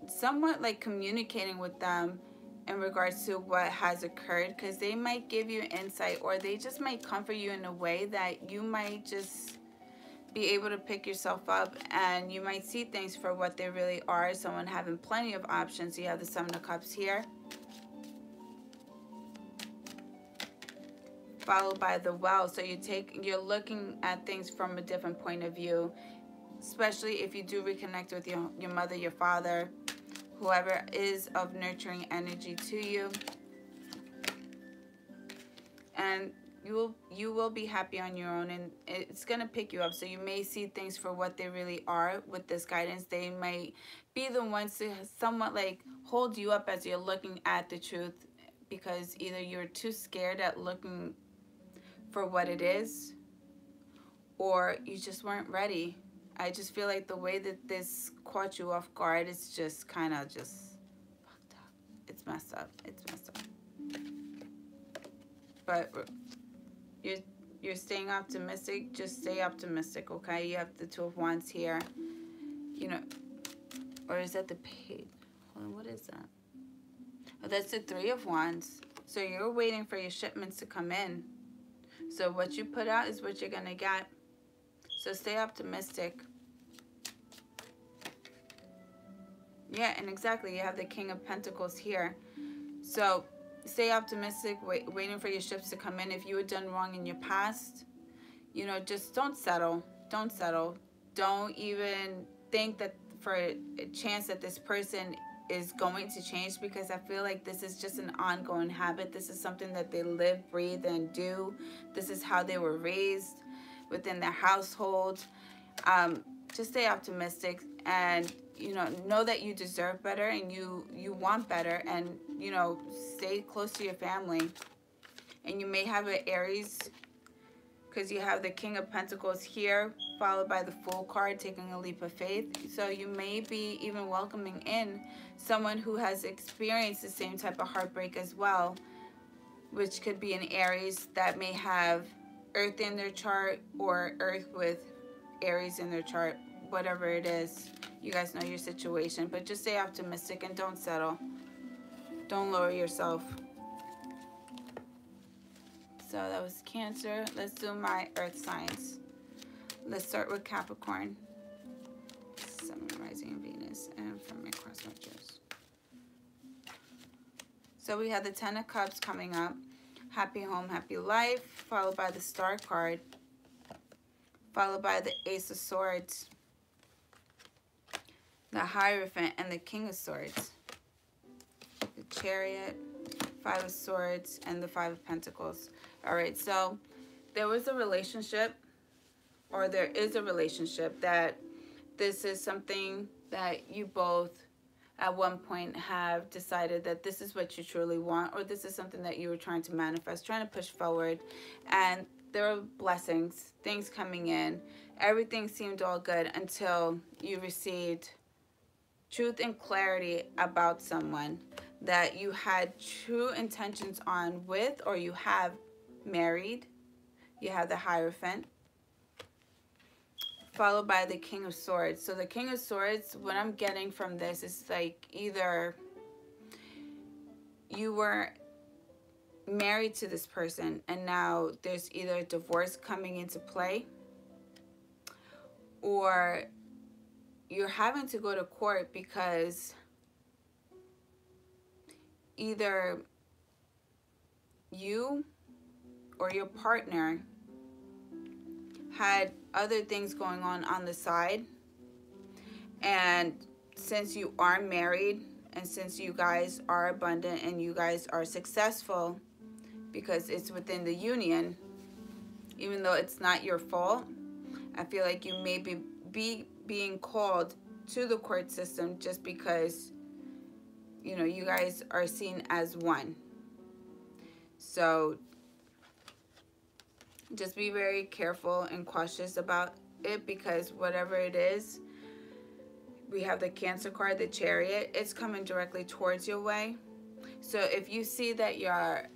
somewhat like communicating with them in regards to what has occurred, because they might give you insight, or they just might comfort you in a way that you might just be able to pick yourself up, and you might see things for what they really are. Someone having plenty of options. You have the Seven of Cups here, followed by the Well. So you're looking at things from a different point of view, especially if you do reconnect with your mother, your father, whoever is of nurturing energy to you. And you will be happy on your own, and it's going to pick you up. So you may see things for what they really are with this guidance. They might be the ones to somewhat like hold you up as you're looking at the truth, because either you're too scared at looking for what it is, or you just weren't ready. I just feel like the way that this caught you off guard is just kind of just fucked up. It's messed up. It's messed up. But you're you're staying optimistic. Just stay optimistic, okay? You have the Two of Wands here. You know, or is that the Page? Hold on, what is that? Oh, that's the Three of Wands. So you're waiting for your shipments to come in. So what you put out is what you're going to get. So stay optimistic. Yeah, and exactly. You have the King of Pentacles here. So stay optimistic, waiting for your ships to come in. If you were done wrong in your past, you know, just don't settle. Don't settle. Don't even think that for a chance that this person is going to change, because I feel like this is just an ongoing habit. This is something that they live, breathe, and do. This is how they were raised within their household. Just stay optimistic, and you know that you deserve better, and you want better, and you know, stay close to your family. And you may have an Aries, because you have the King of Pentacles here, followed by the Fool card, taking a leap of faith. So you may be even welcoming in someone who has experienced the same type of heartbreak as well, which could be an Aries that may have Earth in their chart, or Earth with Aries in their chart. Whatever it is, you guys know your situation. But just stay optimistic and don't settle. Don't lower yourself. So that was Cancer. Let's do my Earth signs. Let's start with Capricorn. Sun, rising in Venus, and from my cross watchers. So we have the Ten of Cups coming up. Happy home, happy life. Followed by the Star card. Followed by the Ace of Swords. The Hierophant and the King of Swords. The Chariot. Five of Swords and the Five of Pentacles. All right, so there was a relationship, or there is a relationship, that this is something that you both at one point have decided that this is what you truly want, or this is something that you were trying to manifest, trying to push forward. And there were blessings, things coming in. Everything seemed all good until you received truth and clarity about someone that you had true intentions on with, or you have married. You have the Hierophant, followed by the King of Swords. So the King of Swords, what I'm getting from this is like either you were married to this person and now there's either a divorce coming into play, or you're having to go to court because either you or your partner had other things going on the side. And since you are married, and since you guys are abundant and you guys are successful, because it's within the union, even though it's not your fault, I feel like you may be being called to the court system just because, you know, you guys are seen as one. So just be very careful and cautious about it, because whatever it is, we have the Cancer card, the Chariot. It's coming directly towards your way. So if you see that you're,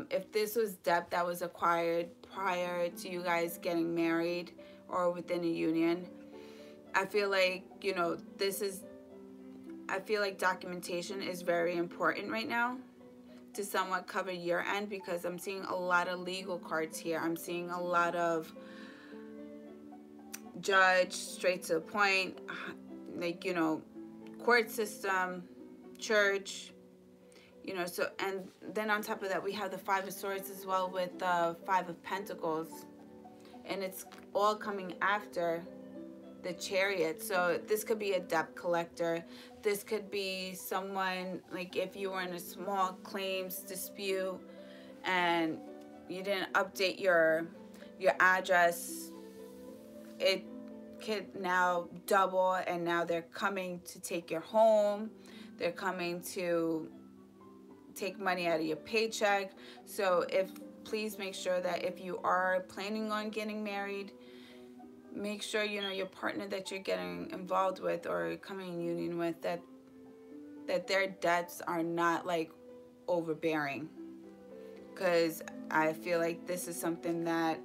if this was debt that was acquired prior to you guys getting married or within a union, I feel like, you know, I feel like documentation is very important right now to somewhat cover your end, because I'm seeing a lot of legal cards here. I'm seeing a lot of judge, straight to the point, like, you know, court system, church, you know. So, and then on top of that, we have the Five of Swords as well with the Five of Pentacles, and it's all coming after the Chariot. So this could be a debt collector. This could be someone, like if you were in a small claims dispute and you didn't update your address, it could now double, and now they're coming to take your home. They're coming to take money out of your paycheck. So please make sure that if you are planning on getting married, make sure, you know, your partner that you're getting involved with or coming in union with, that their debts are not like overbearing, because I feel like this is something that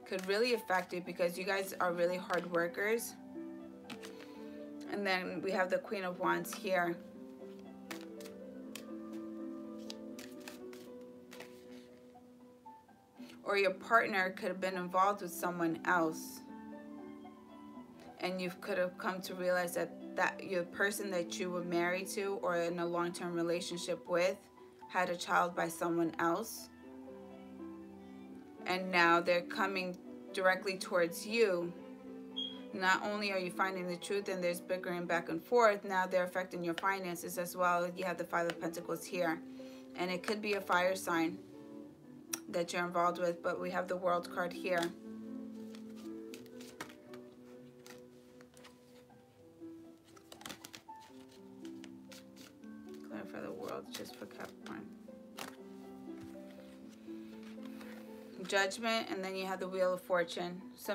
could really affect it, because you guys are really hard workers. And then we have the Queen of Wands here. Or your partner could have been involved with someone else, and you could have come to realize that your person that you were married to or in a long-term relationship with had a child by someone else, and now they're coming directly towards you. Not only are you finding the truth and there's bickering back and forth, now they're affecting your finances as well. You have the Five of Pentacles here, and it could be a fire sign that you're involved with, but we have the World card here. Clarify the World just for Capricorn. Judgment, and then you have the Wheel of Fortune. So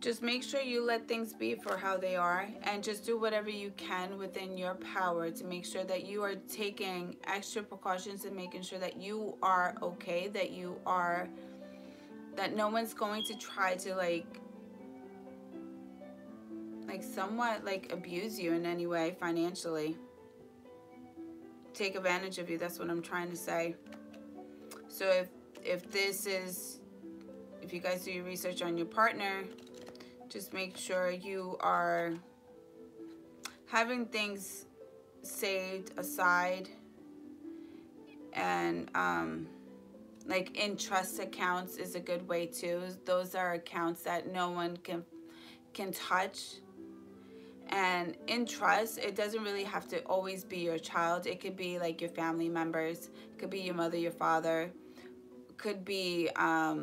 just make sure you let things be for how they are, and just do whatever you can within your power to make sure that you are taking extra precautions and making sure that you are okay, that no one's going to try to like somewhat like abuse you in any way financially, take advantage of you. That's what I'm trying to say. So if you guys do your research on your partner, just make sure you are having things saved aside, and like in trust accounts is a good way too. Those are accounts that no one can touch. And in trust, it doesn't really have to always be your child. It could be like your family members. It could be your mother, your father. It could be a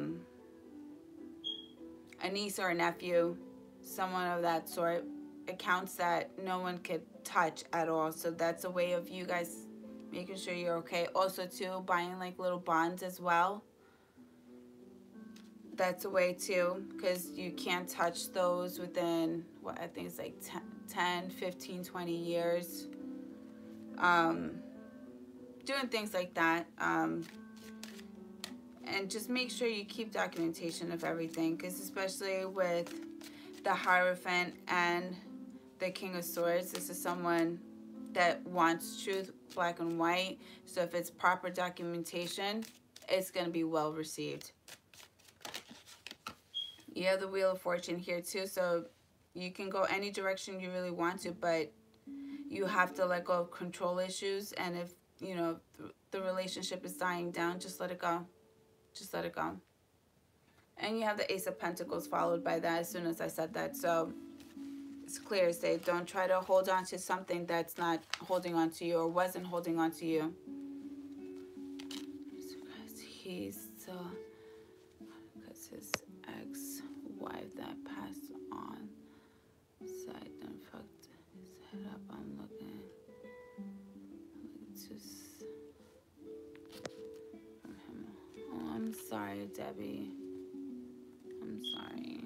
niece or a nephew, someone of that sort. Accounts that no one could touch at all. So that's a way of you guys making sure you're okay. Also too, buying like little bonds as well. That's a way too, because you can't touch those within, what I think it's like 10, 15, 20 years. Doing things like that. And just make sure you keep documentation of everything, because especially with the Hierophant and the King of Swords, this is someone that wants truth, black and white. So if it's proper documentation, it's going to be well received. You have the Wheel of Fortune here too, so you can go any direction you really want to, but you have to let go of control issues. And if, you know, the relationship is dying down, just let it go. Just let it go. And you have the Ace of Pentacles followed by that as soon as I said that. So it's clear as day. Don't try to hold on to something that's not holding on to you or wasn't holding on to you. He's still, because his ex-wife that passed on side and fucked his head up. I'm looking to from him. Oh, I'm sorry, Debbie. I'm sorry.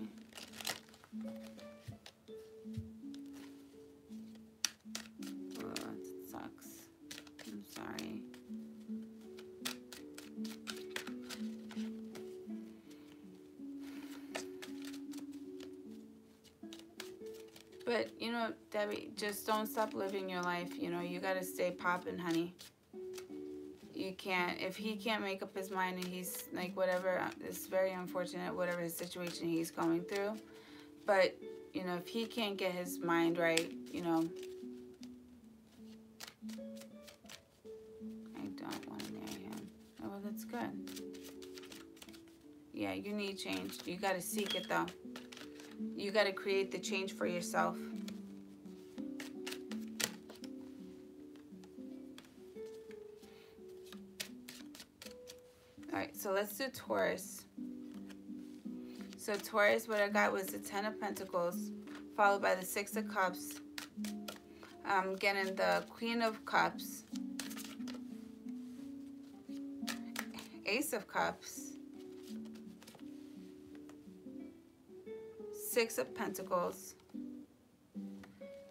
Oh, it sucks. I'm sorry. But, you know, Debbie, just don't stop living your life. You know, you got to stay popping, honey. You can't, if he can't make up his mind and he's like, whatever, it's very unfortunate, whatever his situation he's going through. But, you know, if he can't get his mind right, you know, I don't want to marry him. Oh, well, that's good. Yeah, you need change. You got to seek it, though. You got to create the change for yourself. All right, so let's do Taurus. So Taurus, what I got was the Ten of Pentacles, followed by the Six of Cups. I'm getting the Queen of Cups, Ace of Cups, Six of Pentacles,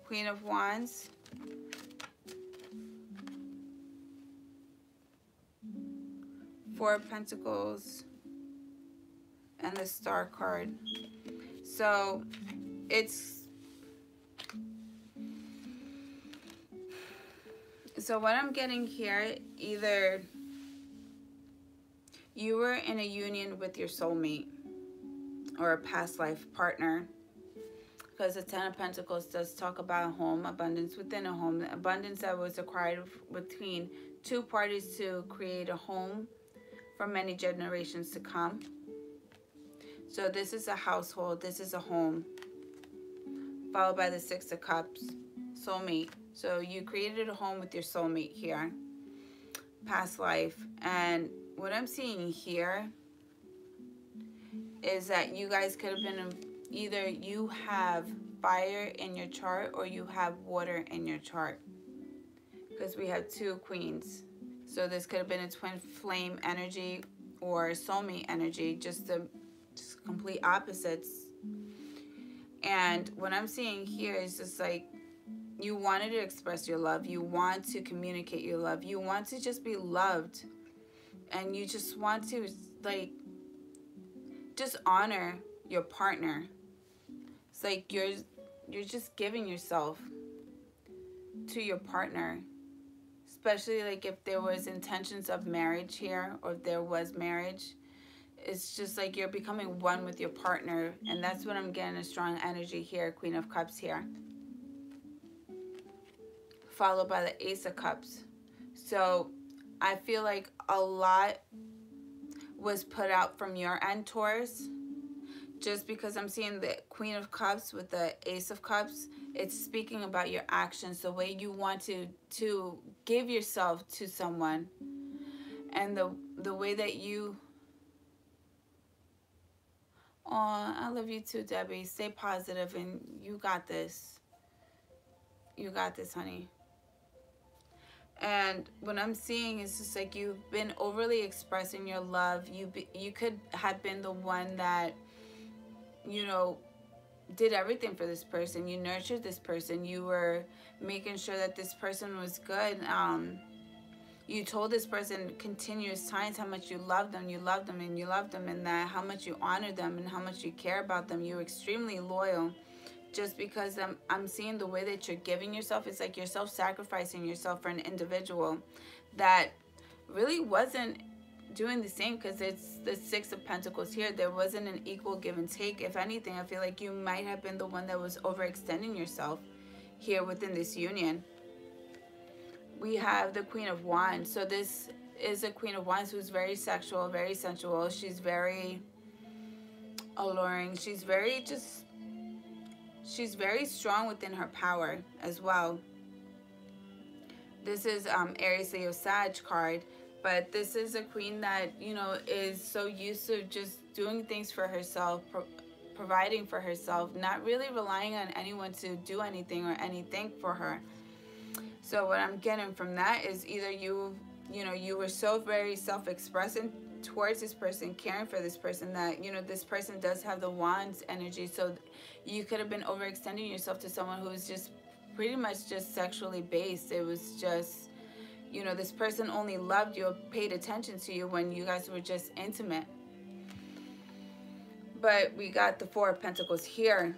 Queen of Wands, Four of Pentacles, and the Star card. So what I'm getting here, either you were in a union with your soulmate or a past life partner, because the Ten of Pentacles does talk about a home, abundance within a home, abundance that was acquired between two parties to create a home for many generations to come. So this is a household, this is a home, followed by the Six of Cups, soulmate. So you created a home with your soulmate here, past life. And what I'm seeing here is that you guys could have been, either you have fire in your chart or you have water in your chart, because we have two queens. So this could have been a twin flame energy or soulmate energy, just complete opposites. And what I'm seeing here is just like, you wanted to express your love, you want to communicate your love, you want to just be loved, and you just want to like just honor your partner. It's like you're just giving yourself to your partner, especially like if there was intentions of marriage here, or if there was marriage. It's just like you're becoming one with your partner, and that's what I'm getting, a strong energy here. Queen of Cups here, followed by the Ace of Cups. So I feel like a lot was put out from your end, Taurus, just because I'm seeing the Queen of Cups with the Ace of Cups. It's speaking about your actions, the way you want to give yourself to someone, and the way that you... Oh, I love you too, Debbie. Stay positive, and you got this. You got this, honey. And what I'm seeing is just like you've been overly expressing your love. You could have been the one that, you know, did everything for this person. You nurtured this person. You were making sure that this person was good. You told this person continuous times how much you loved them, and that how much you honored them and how much you care about them. You're extremely loyal. Just because I'm seeing the way that you're giving yourself, it's like you're self-sacrificing yourself for an individual that really wasn't doing the same, because it's the Six of Pentacles here. There wasn't an equal give and take. If anything, I feel like you might have been the one that was overextending yourself here within this union. We have the Queen of Wands. So this is a Queen of Wands who's very sexual, very sensual. She's very alluring. She's very strong within her power as well. This is Aries, Leo, Sag card. But this is a queen that, you know, is so used to just doing things for herself, providing for herself, not really relying on anyone to do anything or anything for her. So what I'm getting from that is either you were so very self-expressing towards this person, caring for this person, that, you know, this person does have the Wands energy. So you could have been overextending yourself to someone who is just pretty much just sexually based. It was just, you know, this person only loved you or paid attention to you when you guys were just intimate. But we got the Four of Pentacles here.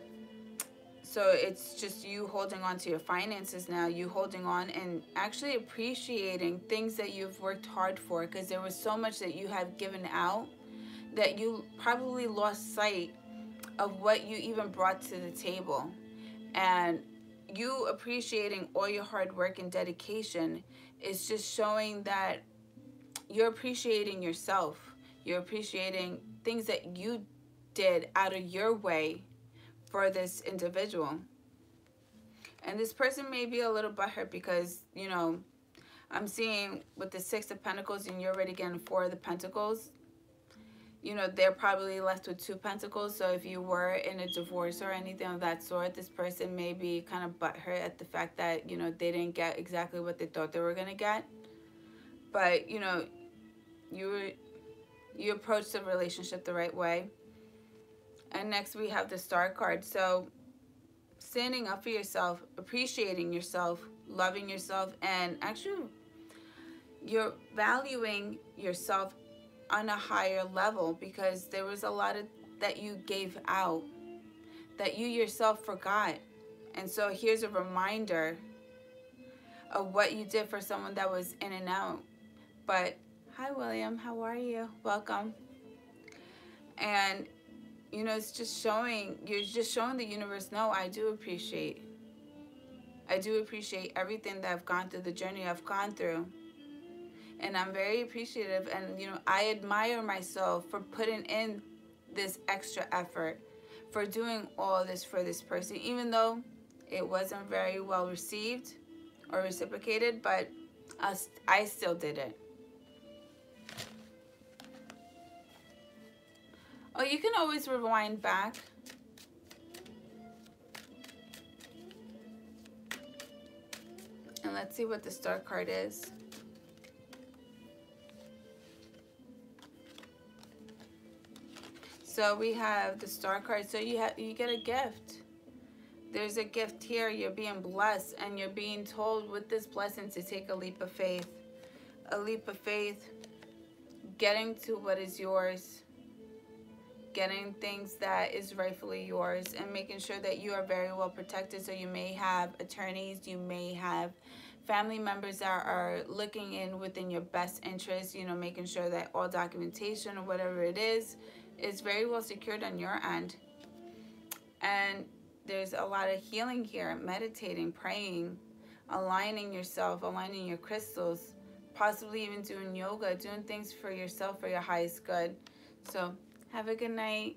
So it's just you holding on to your finances now, you holding on and actually appreciating things that you've worked hard for, because there was so much that you have given out that you probably lost sight of what you even brought to the table. And you appreciating all your hard work and dedication is just showing that you're appreciating yourself. You're appreciating things that you did out of your way for this individual. And this person may be a little butthurt because, you know, I'm seeing with the Six of Pentacles and you're already getting Four of the Pentacles, you know, they're probably left with Two Pentacles. So if you were in a divorce or anything of that sort, this person may be kind of butthurt at the fact that, you know, they didn't get exactly what they thought they were going to get. But, you know, you approached the relationship the right way. And next we have the Star card. So standing up for yourself, appreciating yourself, loving yourself, and actually you're valuing yourself on a higher level, because there was a lot of that you gave out that you yourself forgot. And so here's a reminder of what you did for someone that was in and out. But hi William, how are you? Welcome. And you know, it's just showing, you're just showing the universe, no, I do appreciate everything that I've gone through, the journey I've gone through. And I'm very appreciative, and you know, I admire myself for putting in this extra effort, for doing all this for this person, even though it wasn't very well received or reciprocated, but I still did it. Oh, you can always rewind back. And let's see what the Star card is. So we have the Star card. So you get a gift. There's a gift here. You're being blessed, and you're being told with this blessing to take a leap of faith. A leap of faith, getting to what is yours, getting things that is rightfully yours, and making sure that you are very well protected. So you may have attorneys, you may have family members that are looking in within your best interest, you know, making sure that all documentation or whatever it is very well secured on your end. And there's a lot of healing here, meditating, praying, aligning yourself, aligning your crystals, possibly even doing yoga, doing things for yourself for your highest good. So have a good night.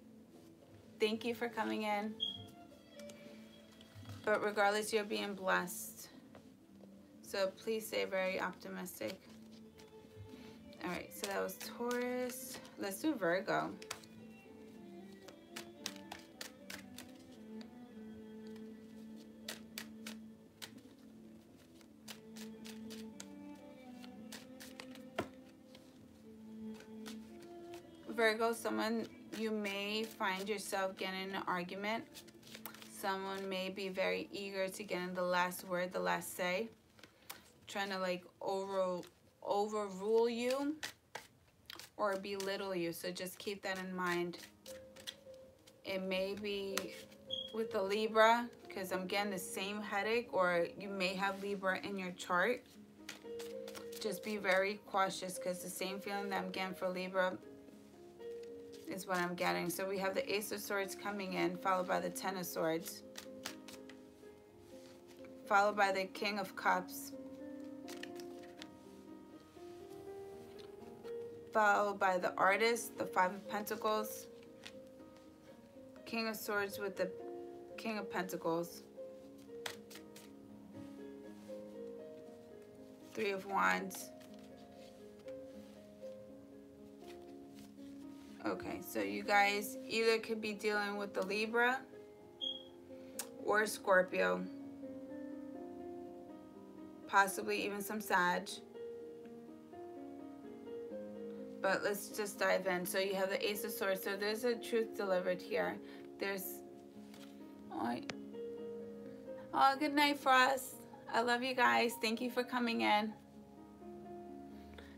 Thank you for coming in. But regardless, you're being blessed. So please stay very optimistic. All right, so that was Taurus. Let's do Virgo. Virgo, someone, you may find yourself getting in an argument. Someone may be very eager to get in the last word, the last say, trying to like overrule you or belittle you. So just keep that in mind. It may be with the Libra, because I'm getting the same headache, or you may have Libra in your chart. Just be very cautious, because the same feeling that I'm getting for Libra is what I'm getting. So we have the Ace of Swords coming in, followed by the Ten of Swords, followed by the King of Cups, followed by the Artist, the Five of Pentacles, King of Swords with the King of Pentacles, Three of Wands. Okay, so you guys either could be dealing with the Libra or Scorpio, possibly even some Sag. But let's just dive in. So you have the Ace of Swords. So there's a truth delivered here. There's... Oh, good night, Frost. I love you guys. Thank you for coming in.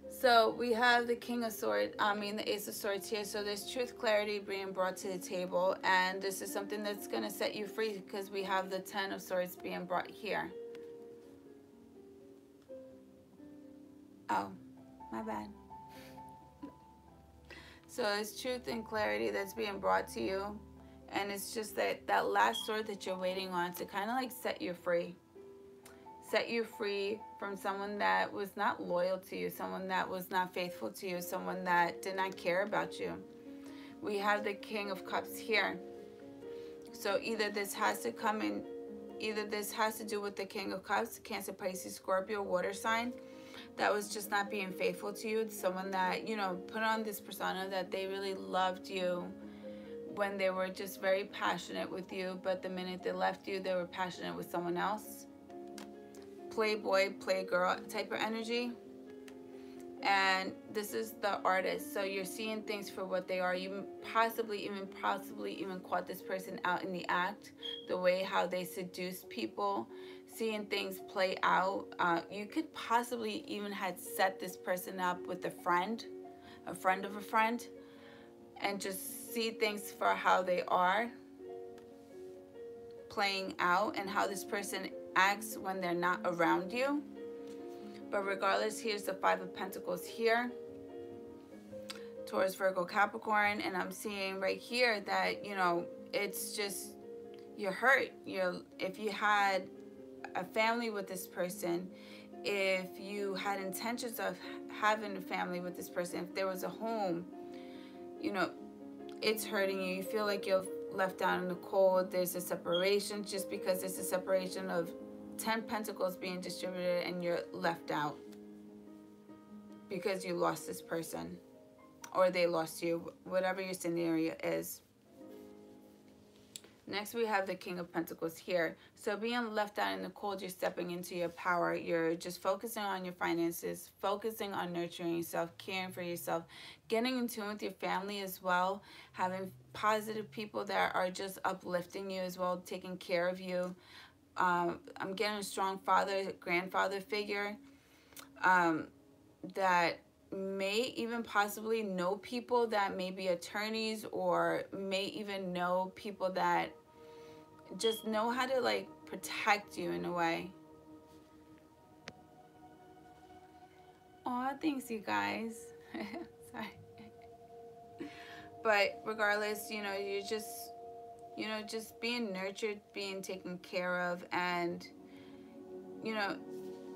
So we have the King of Swords, the Ace of Swords here. So there's truth, clarity being brought to the table. And this is something that's going to set you free, because we have the Ten of Swords being brought here. Oh, my bad. So there's truth and clarity that's being brought to you. And it's just that last sword that you're waiting on to kind of like set you free. Set you free from someone that was not loyal to you, someone that was not faithful to you, someone that did not care about you. We have the King of Cups here. So either this has to come in, either this has to do with the King of Cups, Cancer, Pisces, Scorpio, water sign, that was just not being faithful to you. It's someone that, you know, put on this persona that they really loved you when they were just very passionate with you, but the minute they left you, they were passionate with someone else. Playboy, playgirl type of energy. And this is the artist, so you're seeing things for what they are. You possibly even caught this person out in the act, the way how they seduce people, seeing things play out. You could possibly even had set this person up with a friend of a friend, and just see things for how they are playing out and how this person acts when they're not around you. But regardless, here's the Five of Pentacles here. Taurus, Virgo, Capricorn. And I'm seeing right here that, you know, it's just, you're hurt. If you had a family with this person, if you had intentions of having a family with this person, if there was a home, you know, it's hurting you. You feel like you're left out in the cold. There's a separation, just because it's a separation of 10 pentacles being distributed and you're left out because you lost this person or they lost you, whatever your scenario is. Next, we have the King of Pentacles here. So being left out in the cold, you're stepping into your power. You're just focusing on your finances, focusing on nurturing yourself, caring for yourself, getting in tune with your family as well, having positive people that are just uplifting you as well, taking care of you. I'm getting a strong father, grandfather figure that may even possibly know people that may be attorneys, or may even know people that just know how to like protect you in a way. Aw, thanks you guys. Sorry. But regardless, you know, you're just, you know, just being nurtured, being taken care of, and, you know,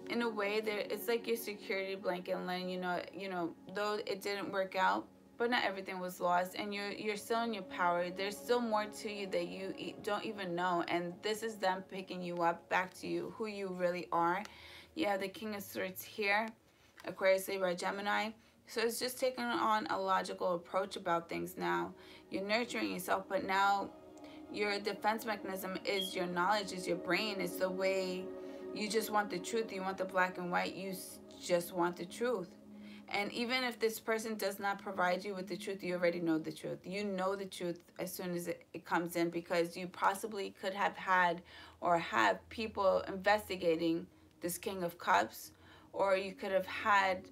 in a way that it's like your security blanket, and you know, though it didn't work out, but not everything was lost, and you're still in your power. There's still more to you that you don't even know, and this is them picking you up back to you, who you really are. You have the King of Swords here, Aquarius, Libra, Gemini. So it's just taking on a logical approach about things now. You're nurturing yourself, but now your defense mechanism is your knowledge, is your brain, is the way you just want the truth. You want the black and white. You just want the truth. And even if this person does not provide you with the truth, you already know the truth. You know the truth as soon as it comes in, because you possibly could have had or have people investigating this King of Cups, or you could have had,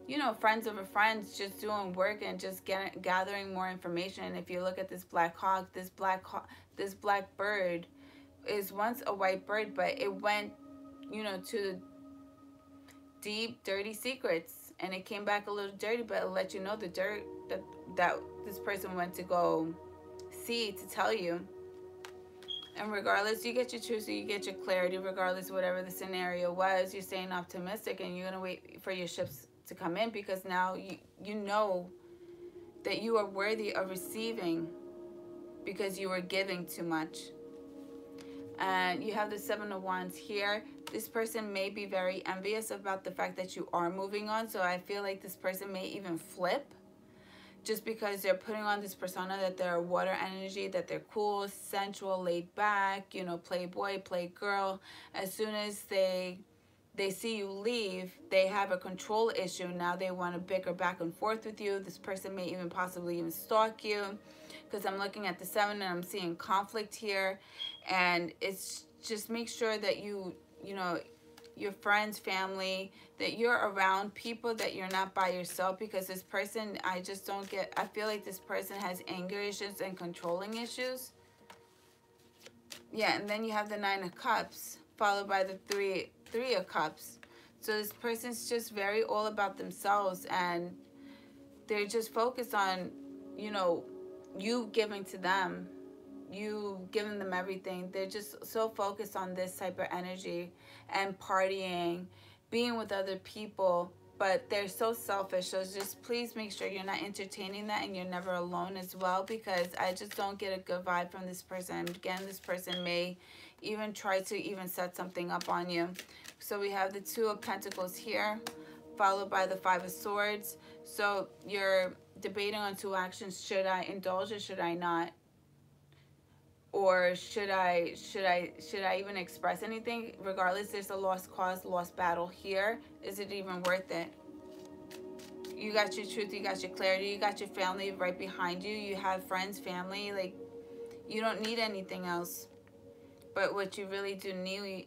you know, friends of a friend just doing work and just gathering more information. If you look at this black hawk, this black bird is once a white bird, but it went, you know, to deep, dirty secrets, and it came back a little dirty, but it'll let you know the dirt that this person went to go see, to tell you. And regardless, you get your truth, so you get your clarity. Regardless, whatever the scenario was, you're staying optimistic, and you're gonna wait for your ships to come in, because now you know that you are worthy of receiving, because you were giving too much. And you have the Seven of Wands here. This person may be very envious about the fact that you are moving on. So I feel like this person may even flip, just because they're putting on this persona that they're water energy, that they're cool, sensual, laid back, you know, playboy, playgirl. As soon as they see you leave, they have a control issue. Now they want to bicker back and forth with you. This person may even possibly even stalk you, because I'm looking at the 7 and I'm seeing conflict here. And it's just, make sure that you know, your friends, family, that you're around people, that you're not by yourself, because this person, I just don't get, I feel like this person has anger issues and controlling issues. Yeah, and then you have the 9 of Cups, followed by the three of Cups. So this person's just very all about themselves, and they're just focused on, you know, you giving to them, you giving them everything. They're just so focused on this type of energy and partying, being with other people, but they're so selfish. So just please make sure you're not entertaining that, and you're never alone as well, because I just don't get a good vibe from this person. Again, this person may even try to even set something up on you. So we have the 2 of Pentacles here, followed by the 5 of Swords. So you're debating on 2 actions. Should I indulge or should I not? Or should I even express anything? Regardless, there's a lost cause, lost battle here. Is it even worth it? You got your truth, you got your clarity, you got your family right behind you. You have friends, family. Like, you don't need anything else. But what you really do need,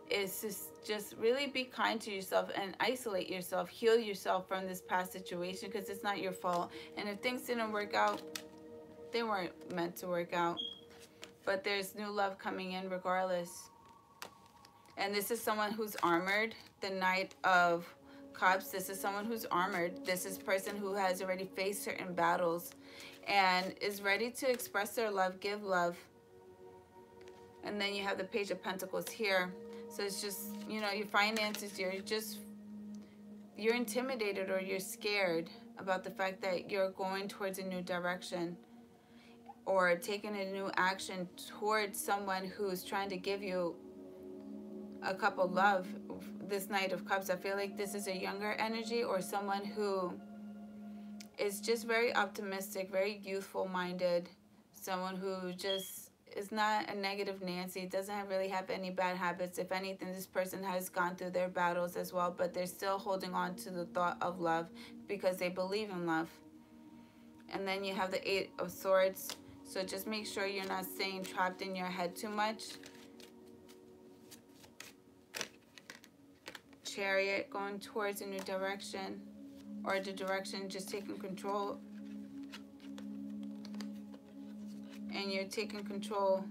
is to just really be kind to yourself and isolate yourself, heal yourself from this past situation, because it's not your fault. And if things didn't work out, they weren't meant to work out. But there's new love coming in regardless. And this is someone who's armored. The Knight of Cups, this is someone who's armored. This is a person who has already faced certain battles and is ready to express their love, give love. And then you have the Page of Pentacles here. So it's just, you know, your finances, you're intimidated or you're scared about the fact that you're going towards a new direction or taking a new action towards someone who's trying to give you a cup of love. This Knight of Cups, I feel like this is a younger energy or someone who is just very optimistic, very youthful minded, someone who just is not a negative Nancy, doesn't really have any bad habits. If anything, this person has gone through their battles as well, but they're still holding on to the thought of love because they believe in love. And then you have the Eight of Swords. So just make sure you're not staying trapped in your head too much. Chariot, going towards a new direction, or the direction, just taking control. And you're taking control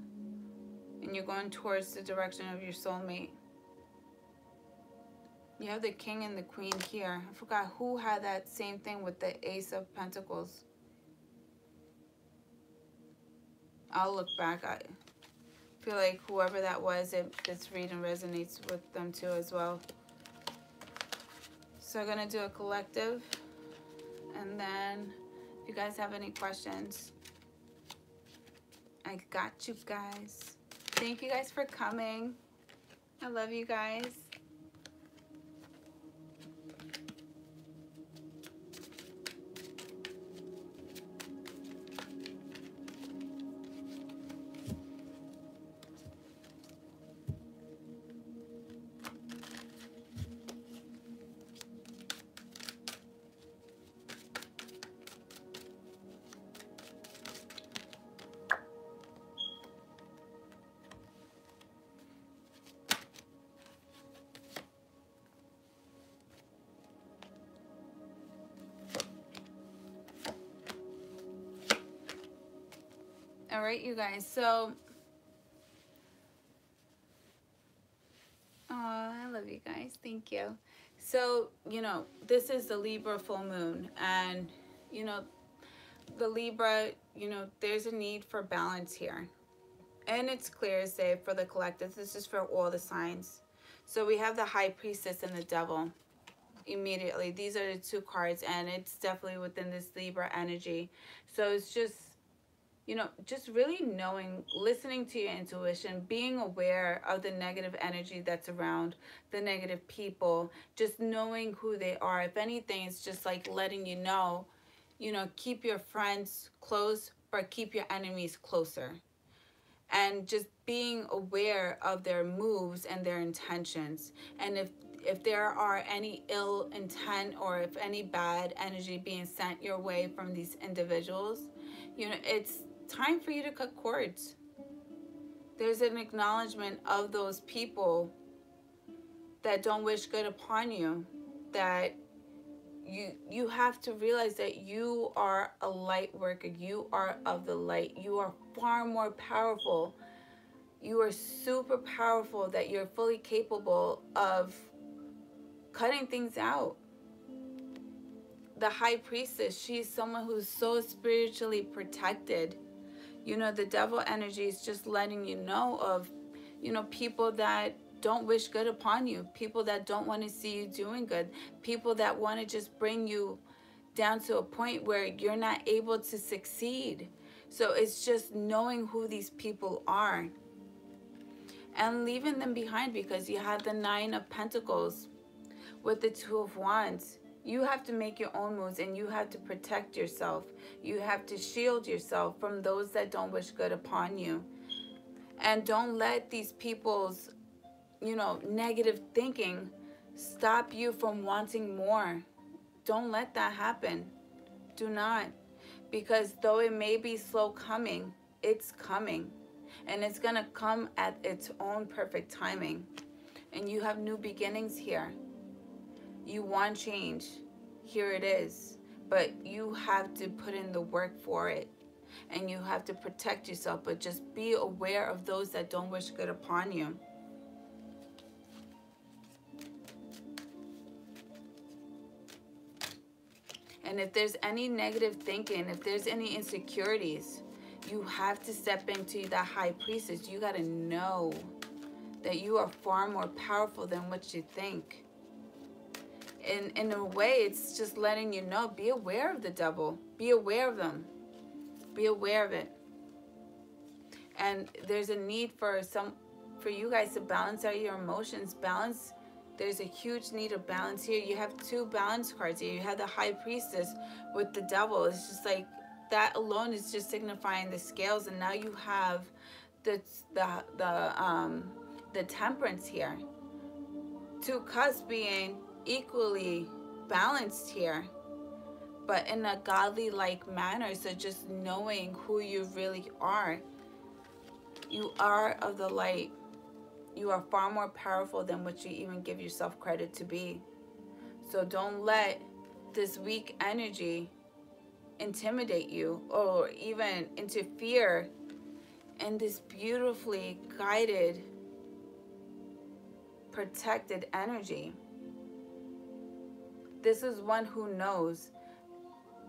and you're going towards the direction of your soulmate. You have the King and the Queen here. I forgot who had that same thing with the Ace of Pentacles. I'll look back. I feel like whoever that was, this reading resonates with them too as well. So I'm going to do a collective. And then if you guys have any questions, I got you guys. Thank you guys for coming. I love you guys. All right, you guys. So, I love you guys. Thank you. So, you know, this is the Libra full moon. And, you know, the Libra, you know, there's a need for balance here. And it's clear as day for the collective. This is for all the signs. So we have the High Priestess and the Devil immediately. These are the two cards, and it's definitely within this Libra energy. So it's just, you know, just really knowing, listening to your intuition, being aware of the negative energy that's around, the negative people, just knowing who they are. If anything, it's just like letting you know, keep your friends close, but keep your enemies closer. And just being aware of their moves and their intentions. And if there are any ill intent or if any bad energy being sent your way from these individuals, you know, it's time for you to cut cords. There's an acknowledgement of those people that don't wish good upon you, that you have to realize that you are a light worker. You are of the light. You are far more powerful. You are super powerful, that you're fully capable of cutting things out. The High Priestess, she's someone who's so spiritually protected. You know, the Devil energy is just letting you know of, you know, people that don't wish good upon you, people that don't want to see you doing good, people that want to just bring you down to a point where you're not able to succeed. So it's just knowing who these people are and leaving them behind, because you have the Nine of Pentacles with the Two of Wands. You have to make your own moves, and you have to protect yourself. You have to shield yourself from those that don't wish good upon you. And don't let these people's, you know, negative thinking stop you from wanting more. Don't let that happen. Do not. Because though it may be slow coming, it's coming. And it's going to come at its own perfect timing. And you have new beginnings here. You want change. Here it is. But you have to put in the work for it. And you have to protect yourself. But just be aware of those that don't wish good upon you. And if there's any negative thinking, if there's any insecurities, you have to step into the high priestess. You got to know that you are far more powerful than what you think. In a way, it's just letting you know, be aware of the devil. Be aware of them. Be aware of it. And there's a need for you guys to balance out your emotions. There's a huge need of balance here. You have two balance cards here. You have the high priestess with the devil. It's just like that alone is just signifying the scales, and now you have the temperance here. Two cups being equally balanced here, but in a godly-like manner. So just knowing who you really are. You are of the light. You are far more powerful than what you even give yourself credit to be. So don't let this weak energy intimidate you or even interfere in this beautifully guided, protected energy. This is one who knows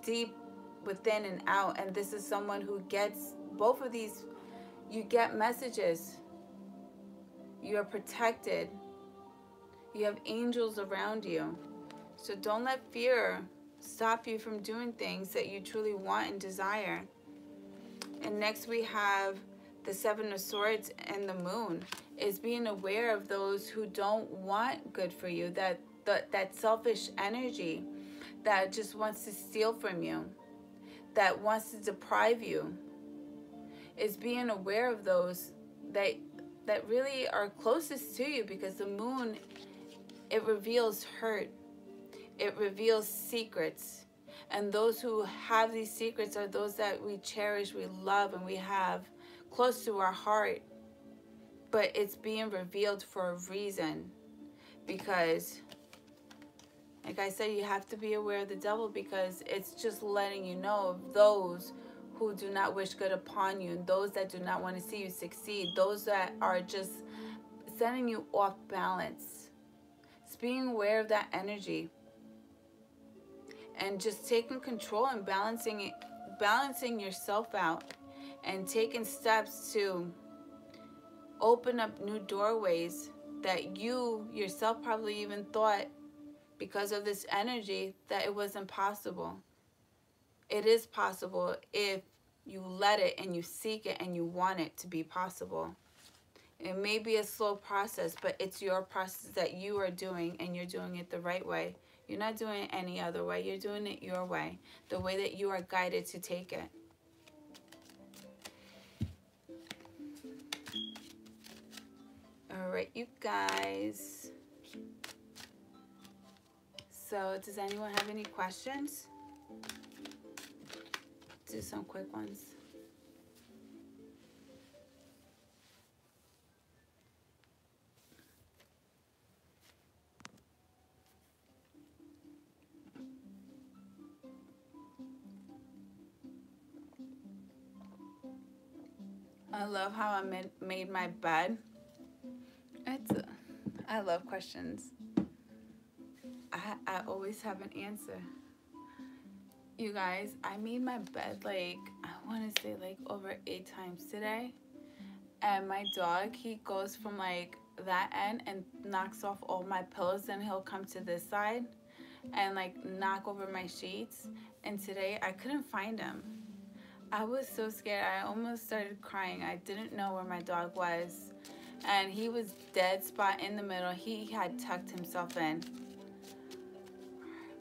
deep within and out, and this is someone who gets both of these. You get messages. You are protected. You have angels around you. So don't let fear stop you from doing things that you truly want and desire. And next we have the Seven of Swords and the Moon. Is being aware of those who don't want good for you, that selfish energy that just wants to steal from you, that wants to deprive you. Is being aware of those that really are closest to you, because the moon, it reveals hurt. It reveals secrets. And those who have these secrets are those that we cherish, we love, and we have close to our heart. But it's being revealed for a reason. Because, like I said, you have to be aware of the devil, because it's just letting you know of those who do not wish good upon you, and those that do not want to see you succeed, those that are just sending you off balance. It's being aware of that energy and just taking control and balancing yourself out, and taking steps to open up new doorways that you yourself probably even thought, because of this energy, that it wasn't possible. It is possible if you let it and you seek it and you want it to be possible. It may be a slow process, but it's your process that you are doing, and you're doing it the right way. You're not doing it any other way. You're doing it your way, the way that you are guided to take it. All right, you guys. So does anyone have any questions? Do some quick ones. I love how I made my bed. I love questions. I always have an answer. You guys, I made my bed I want to say over 8 times today. And my dog, he goes from that end and knocks off all my pillows, and he'll come to this side and knock over my sheets. And today I couldn't find him. I was so scared. I almost started crying. I didn't know where my dog was. And he was dead spot in the middle. He had tucked himself in.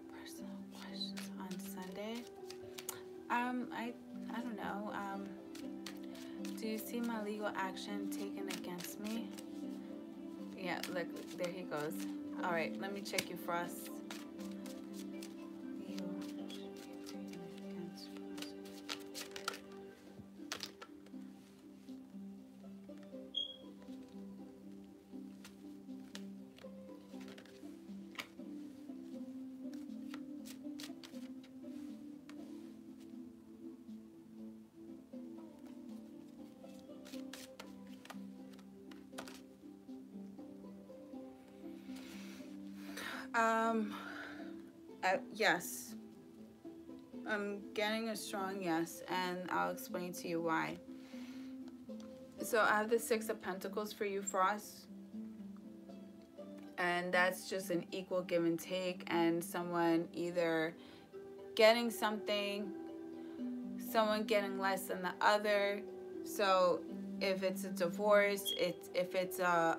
Personal questions on Sunday. I don't know. Do you see my legal action taken against me? Yeah, look, there he goes. All right, let me check you, Frost. Um, yes. I'm getting a strong yes, and I'll explain to you why. So I have the Six of Pentacles for you, Frost. And that's just an equal give and take, and someone either getting something, someone getting less than the other. So if it's a divorce, if it's a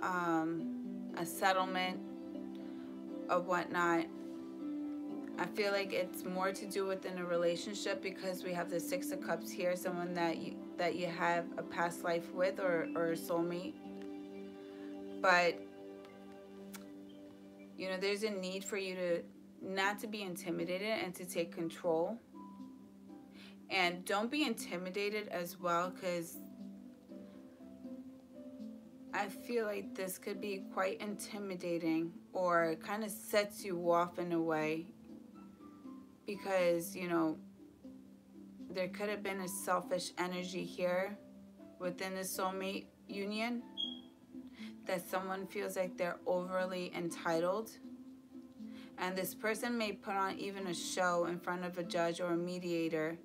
settlement or whatnot, I feel like it's more to do within a relationship, because we have the Six of Cups here, someone that you have a past life with, or a soulmate. But you know, there's a need for you to not to be intimidated and to take control. And don't be intimidated as well, because I feel like this could be quite intimidating, or kind of sets you off in a way, because, you know, there could have been a selfish energy here within the soulmate union, that someone feels like they're overly entitled. And this person may put on even a show in front of a judge or a mediator.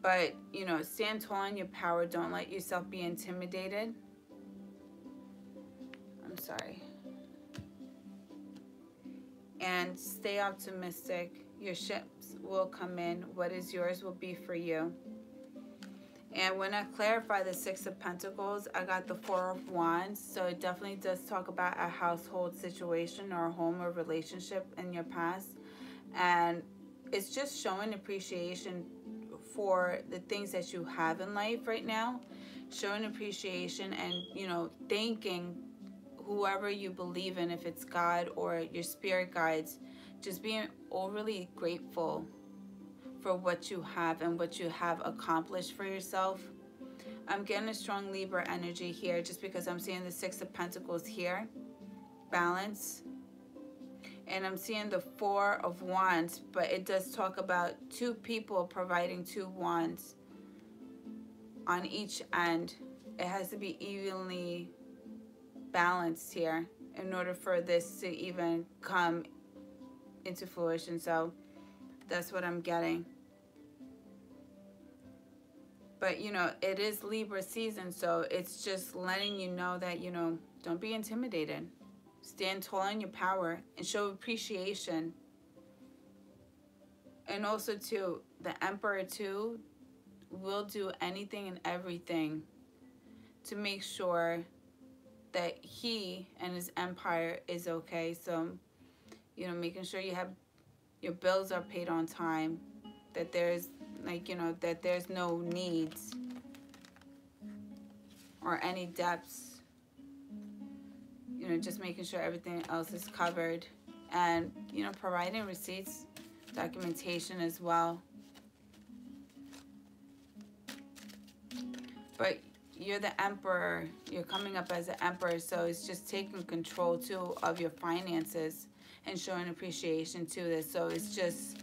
But, you know, stand tall in your power. Don't let yourself be intimidated. I'm sorry. And stay optimistic. Your ships will come in. What is yours will be for you. And when I clarify the Six of Pentacles, I got the Four of Wands. So it definitely does talk about a household situation or a home or relationship in your past. And it's just showing appreciation for the things that you have in life right now. Showing appreciation and, you know, thanking whoever you believe in, if it's God or your spirit guides. Just being overly grateful for what you have and what you have accomplished for yourself. I'm getting a strong Libra energy here, just because I'm seeing the Six of Pentacles here. Balance. And I'm seeing the Four of Wands, but it does talk about two people providing two wands on each end. It has to be evenly balanced here in order for this to even come into fruition. So that's what I'm getting. But, you know, it is Libra season, so it's just letting you know that, you know, don't be intimidated. Stand tall in your power and show appreciation. And also, too, the Emperor, too, will do anything and everything to make sure that he and his empire is okay. So, you know, making sure you have your bills are paid on time, that there's, like, you know, that there's no needs or any debts. You know, just making sure everything else is covered. And, you know, providing receipts, documentation as well. But you're the Emperor. You're coming up as the Emperor, so it's just taking control, too, of your finances and showing appreciation to this. So it's just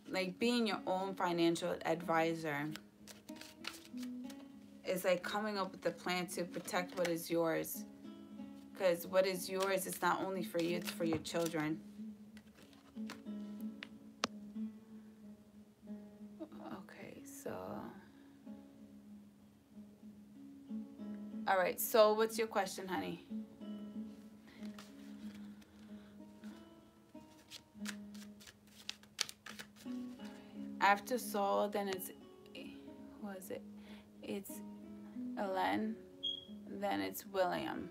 like being your own financial advisor. It's like coming up with a plan to protect what is yours. Because what is yours is not only for you, it's for your children. Okay, so... All right, so what's your question, honey? After Soul, then it's... What is it? It's Ellen, then it's William.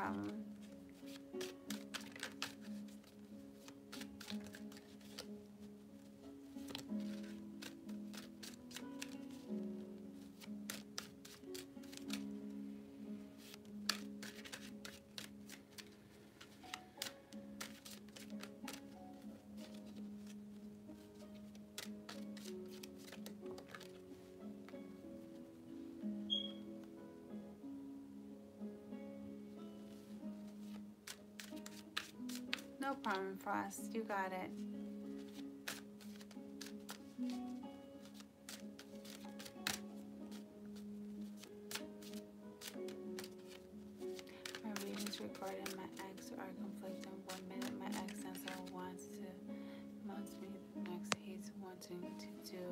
problem. No problem, Frost. You got it. My readings regarding my ex are conflicting. 1 minute my ex says wants me, next he's wanting to do.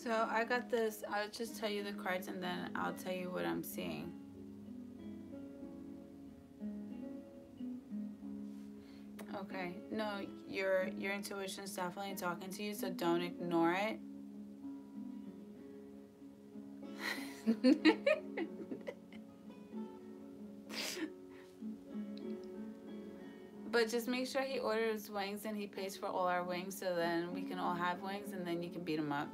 So I got this. I'll just tell you the cards and then I'll tell you what I'm seeing. Okay. No, your intuition is definitely talking to you, so don't ignore it. But just make sure he orders wings and he pays for all our wings so then we can all have wings and then you can beat him up.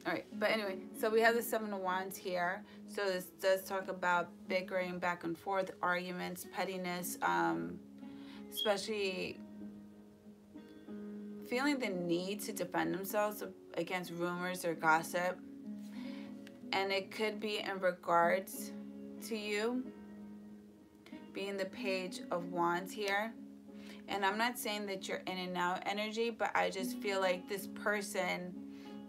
Alright, but anyway, so we have the Seven of Wands here. So this does talk about bickering back and forth, arguments, pettiness, especially feeling the need to defend themselves against rumors or gossip. And it could be in regards to you being the Page of Wands here. And I'm not saying that you're in and out energy, but I just feel like this person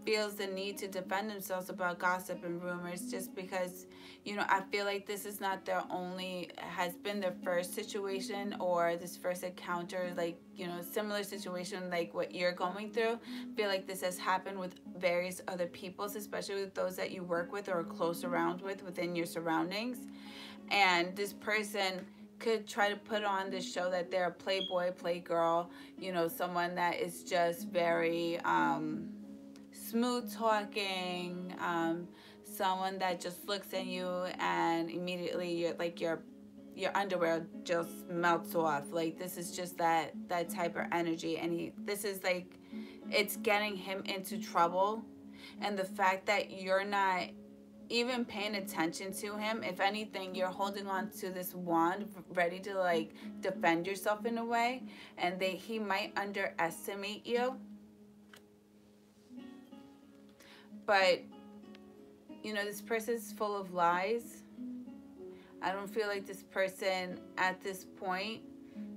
feels the need to defend themselves about gossip and rumors just because, you know, I feel like this is not their only, has been their first situation or this first encounter, like, you know, similar situation like what you're going through. I feel like this has happened with various other peoples, especially with those that you work with or are close around with within your surroundings. And this person could try to put on this show that they're a playboy, playgirl, you know, someone that is just very, smooth talking, someone that just looks at you and immediately you're like your underwear just melts off. Like this is just that type of energy, and this is like it's getting him into trouble. And the fact that you're not even paying attention to him, if anything, you're holding on to this wand ready to like defend yourself in a way, and he might underestimate you. But, you know, this person's full of lies. I don't feel like this person at this point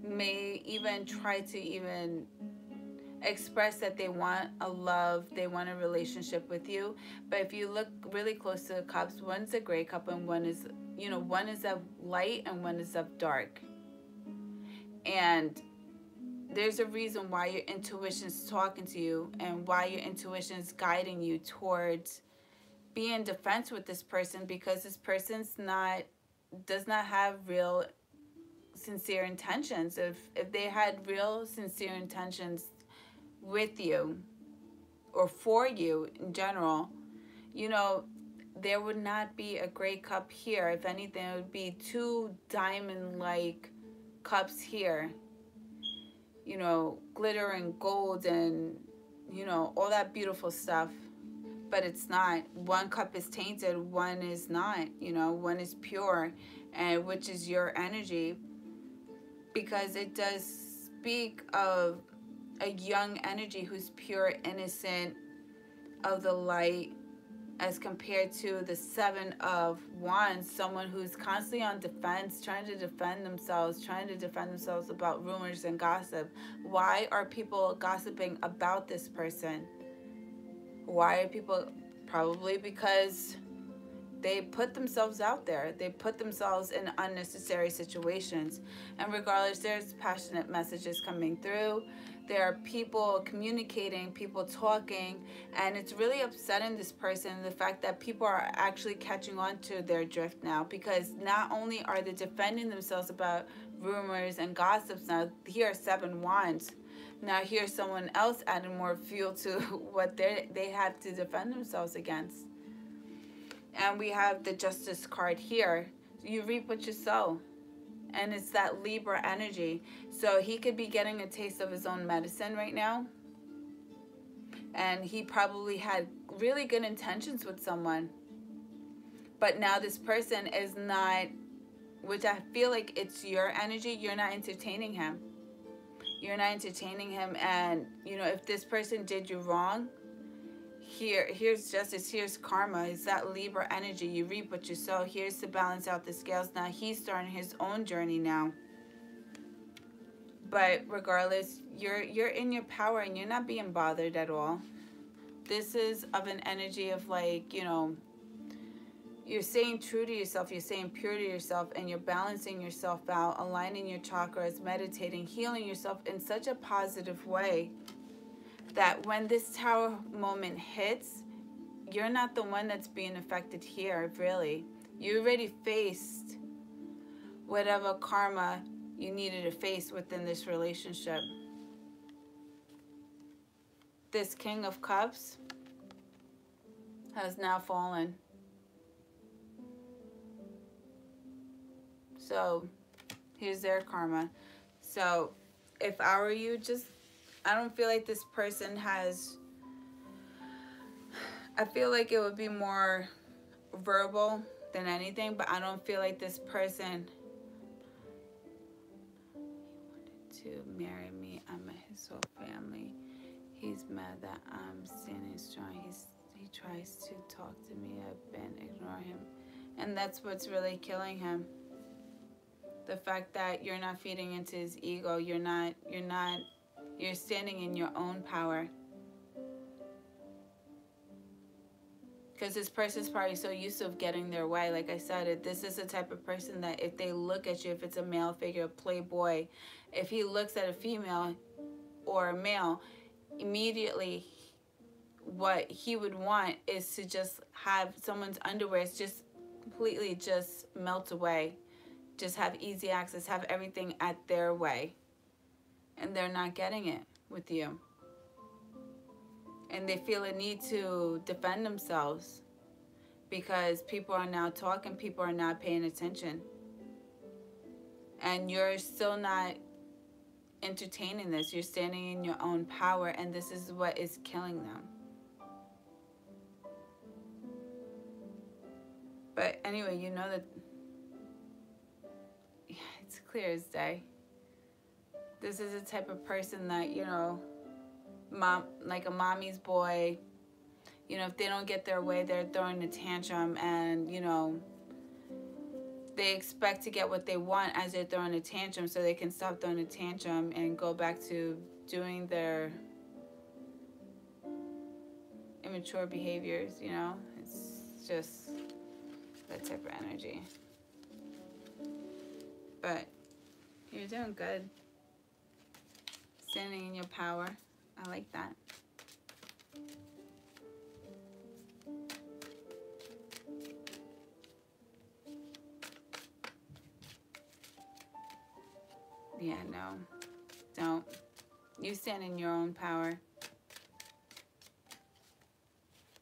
may even try to even express that they want a love, they want a relationship with you. But if you look really close to the cups, one's a gray cup and one is, you know, one is of light and one is of dark. And there's a reason why your intuition's talking to you and why your intuition is guiding you towards being in defense with this person, because this person's does not have real sincere intentions. If they had real sincere intentions with you or for you in general, you know, there would not be a gray cup here. If anything, it would be two diamond-like cups here. you know, glitter and gold and, you know, all that beautiful stuff. But it's not. One cup is tainted, one is not, you know, one is pure, and which is your energy, because it does speak of a young energy who's pure, innocent, of the light, as compared to the Seven of Wands, someone who's constantly on defense, trying to defend themselves about rumors and gossip. Why are people gossiping about this person? Why are people? Probably because they put themselves out there. They put themselves in unnecessary situations. And regardless, there's passionate messages coming through. There are people communicating, people talking, and it's really upsetting this person, the fact that people are actually catching on to their drift now, because not only are they defending themselves about rumors and gossips now, here are Seven Wands. Now here's someone else adding more fuel to what they have to defend themselves against. And we have the Justice card here. You reap what you sow. And it's that Libra energy. So he could be getting a taste of his own medicine right now. And he probably had really good intentions with someone. But now this person is not, which I feel like it's your energy, you're not entertaining him. You're not entertaining him. And, you know, if this person did you wrong, here's justice, here's karma. It's that Libra energy. You reap what you sow. Here's to balance out the scales. Now he's starting his own journey now. But regardless, you're in your power and you're not being bothered at all. This is of an energy of, like, you know, you're staying true to yourself, you're staying pure to yourself, and you're balancing yourself out, aligning your chakras, meditating, healing yourself in such a positive way that when this Tower moment hits, you're not the one that's being affected here, really. You already faced whatever karma you needed to face within this relationship. This King of Cups has now fallen. So here's their karma. So if I were you, I don't feel like this person has, I feel like it would be more verbal than anything, but I don't feel like this person wanted to marry me. I'm his whole family. He's mad that I'm standing strong. He tries to talk to me. I've been ignoring him. And that's what's really killing him. The fact that you're not feeding into his ego. You're standing in your own power. Because this person's probably so used to getting their way. Like I said, this is the type of person that if they look at you, if it's a male figure, a playboy, if he looks at a female or a male, immediately what he would want is to just have someone's underwear just completely just melt away. Just have easy access, have everything at their way. And they're not getting it with you. And they feel a need to defend themselves because people are now talking, people are not paying attention. And you're still not entertaining this. You're standing in your own power, and this is what is killing them. But anyway, you know that it's clear as day. This is a type of person that, you know, like a mommy's boy. You know, if they don't get their way, they're throwing a tantrum, and, you know, they expect to get what they want as they're throwing a tantrum so they can stop throwing a tantrum and go back to doing their immature behaviors, you know. It's just that type of energy. But you're doing good. Standing in your power. I like that. Yeah, no. Don't. You stand in your own power.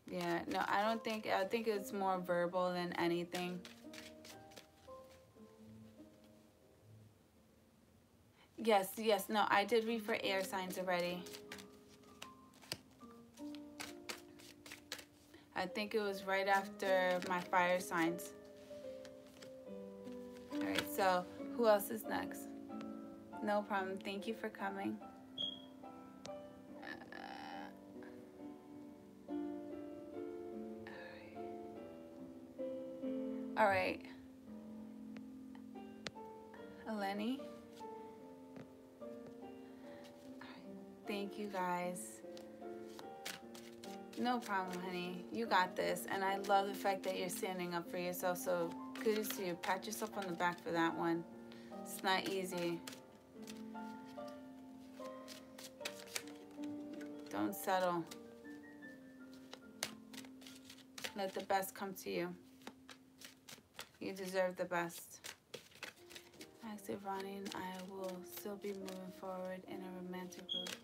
Yeah, no, I think it's more verbal than anything. Yes, yes. No, I did read for air signs already. I think it was right after my fire signs. All right, so who else is next? No problem. Thank you for coming. All right. Eleni. Thank you, guys. No problem, honey. You got this. And I love the fact that you're standing up for yourself. So kudos to you. Pat yourself on the back for that one. It's not easy. Don't settle. Let the best come to you. You deserve the best. Actually, Ronnie and I will still be moving forward in a romantic relationship.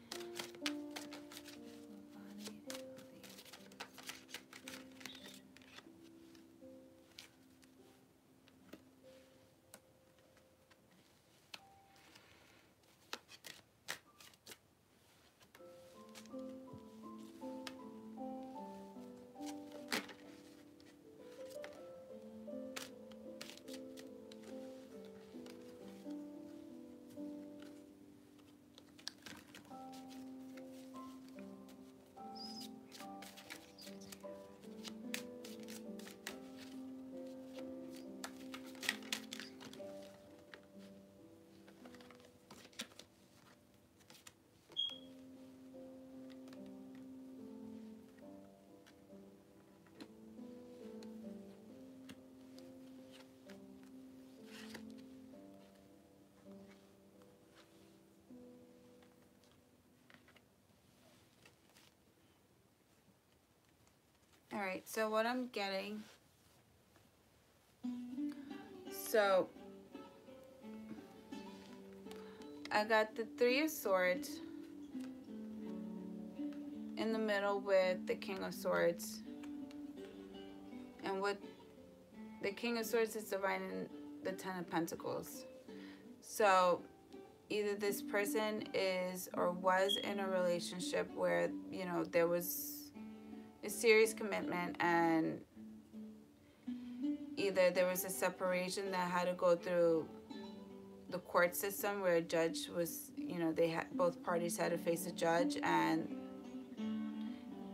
All right, so what I'm getting, so I got the Three of Swords in the middle with the King of Swords. And what the King of Swords is dividing the Ten of Pentacles. So either this person is or was in a relationship where, you know, there was a serious commitment, and either there was a separation that had to go through the court system where a judge was, you know, they had, both parties had to face a judge, and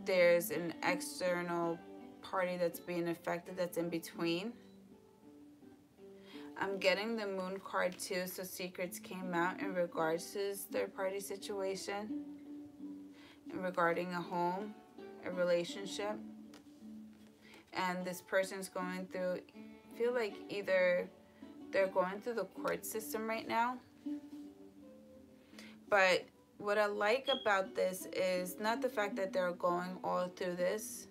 there's an external party that's being affected that's in between. I'm getting the Moon card too, so secrets came out in regards to this third party situation and regarding a home, a relationship. And this person's going through, I feel like either they're going through the court system right now. But what I like about this is not the fact that they're going all through this,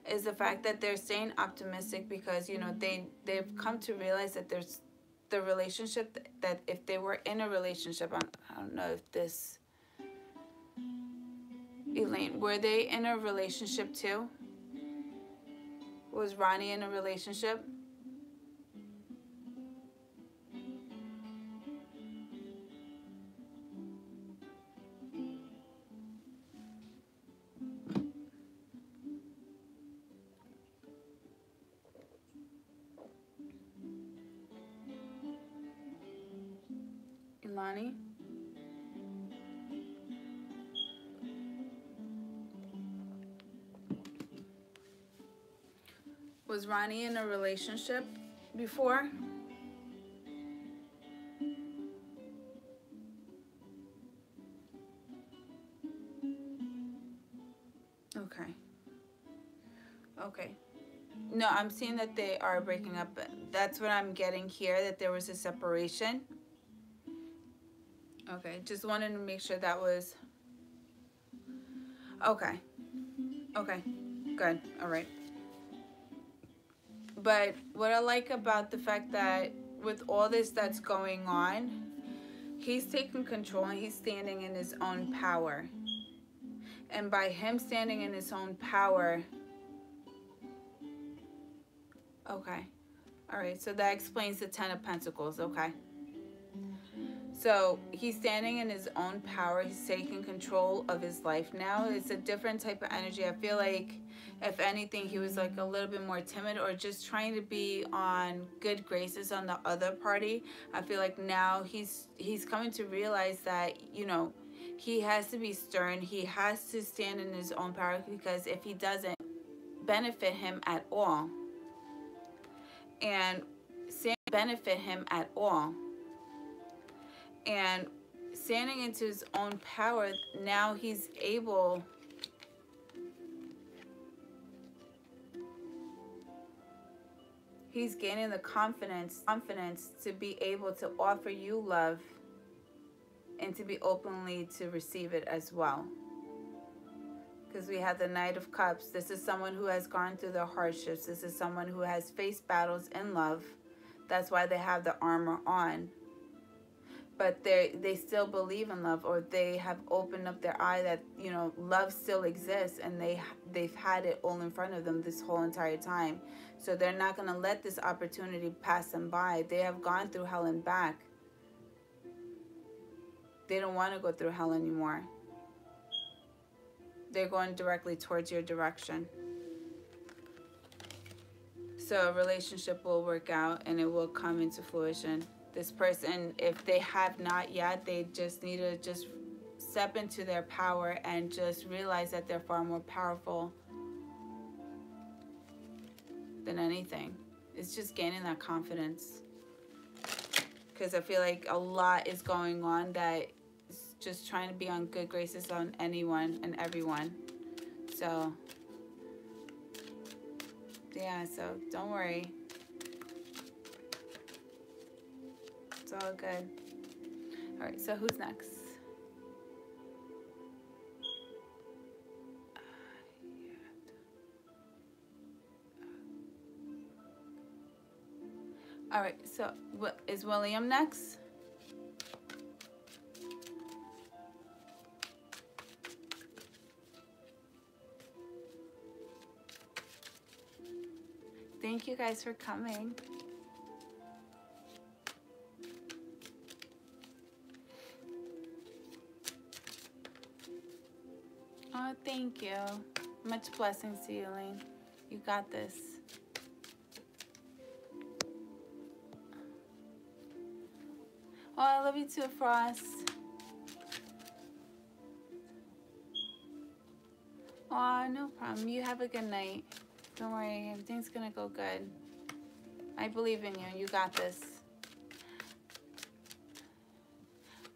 is the fact that they're staying optimistic, because, you know, they've come to realize that there's the relationship that if they were in a relationship, I don't know if this, Elaine, were they in a relationship too? Was Ronnie in a relationship? Ilani? Was Ronnie in a relationship before? Okay. Okay. No, I'm seeing that they are breaking up. That's what I'm getting here, that there was a separation. Okay, just wanted to make sure that was... Okay. Okay, good. All right. But what I like about the fact that with all this that's going on, he's taking control and he's standing in his own power. And by him standing in his own power... Okay. All right, so that explains the Ten of Pentacles. Okay. So he's standing in his own power. He's taking control of his life now. It's a different type of energy. I feel like, if anything, he was like a little bit more timid or just trying to be on good graces on the other party. I feel like now he's coming to realize that, you know, he has to be stern. He has to stand in his own power, because if he doesn't, benefit him at all, and benefit him at all. And standing into his own power, now he's able he's gaining the confidence to be able to offer you love and to be openly to receive it as well. Because we have the Knight of Cups. This is someone who has gone through the hardships. This is someone who has faced battles in love. That's why they have the armor on. But they still believe in love, or they have opened up their eye that, you know, love still exists, and they've had it all in front of them this whole entire time. So they're not going to let this opportunity pass them by. They have gone through hell and back. They don't want to go through hell anymore. They're going directly towards your direction. So a relationship will work out and it will come into fruition. This person, if they have not yet, they just need to just step into their power and just realize that they're far more powerful than anything. It's just gaining that confidence. Because I feel like a lot is going on that is just trying to be on good graces on anyone and everyone. So, yeah, so don't worry. It's all good. All right, so who's next? All right, so is William next? Thank you guys for coming. Oh, thank you. Much blessings to you, Elaine. You got this. Oh, I love you too, Frost. Oh, no problem. You have a good night. Don't worry. Everything's going to go good. I believe in you. You got this.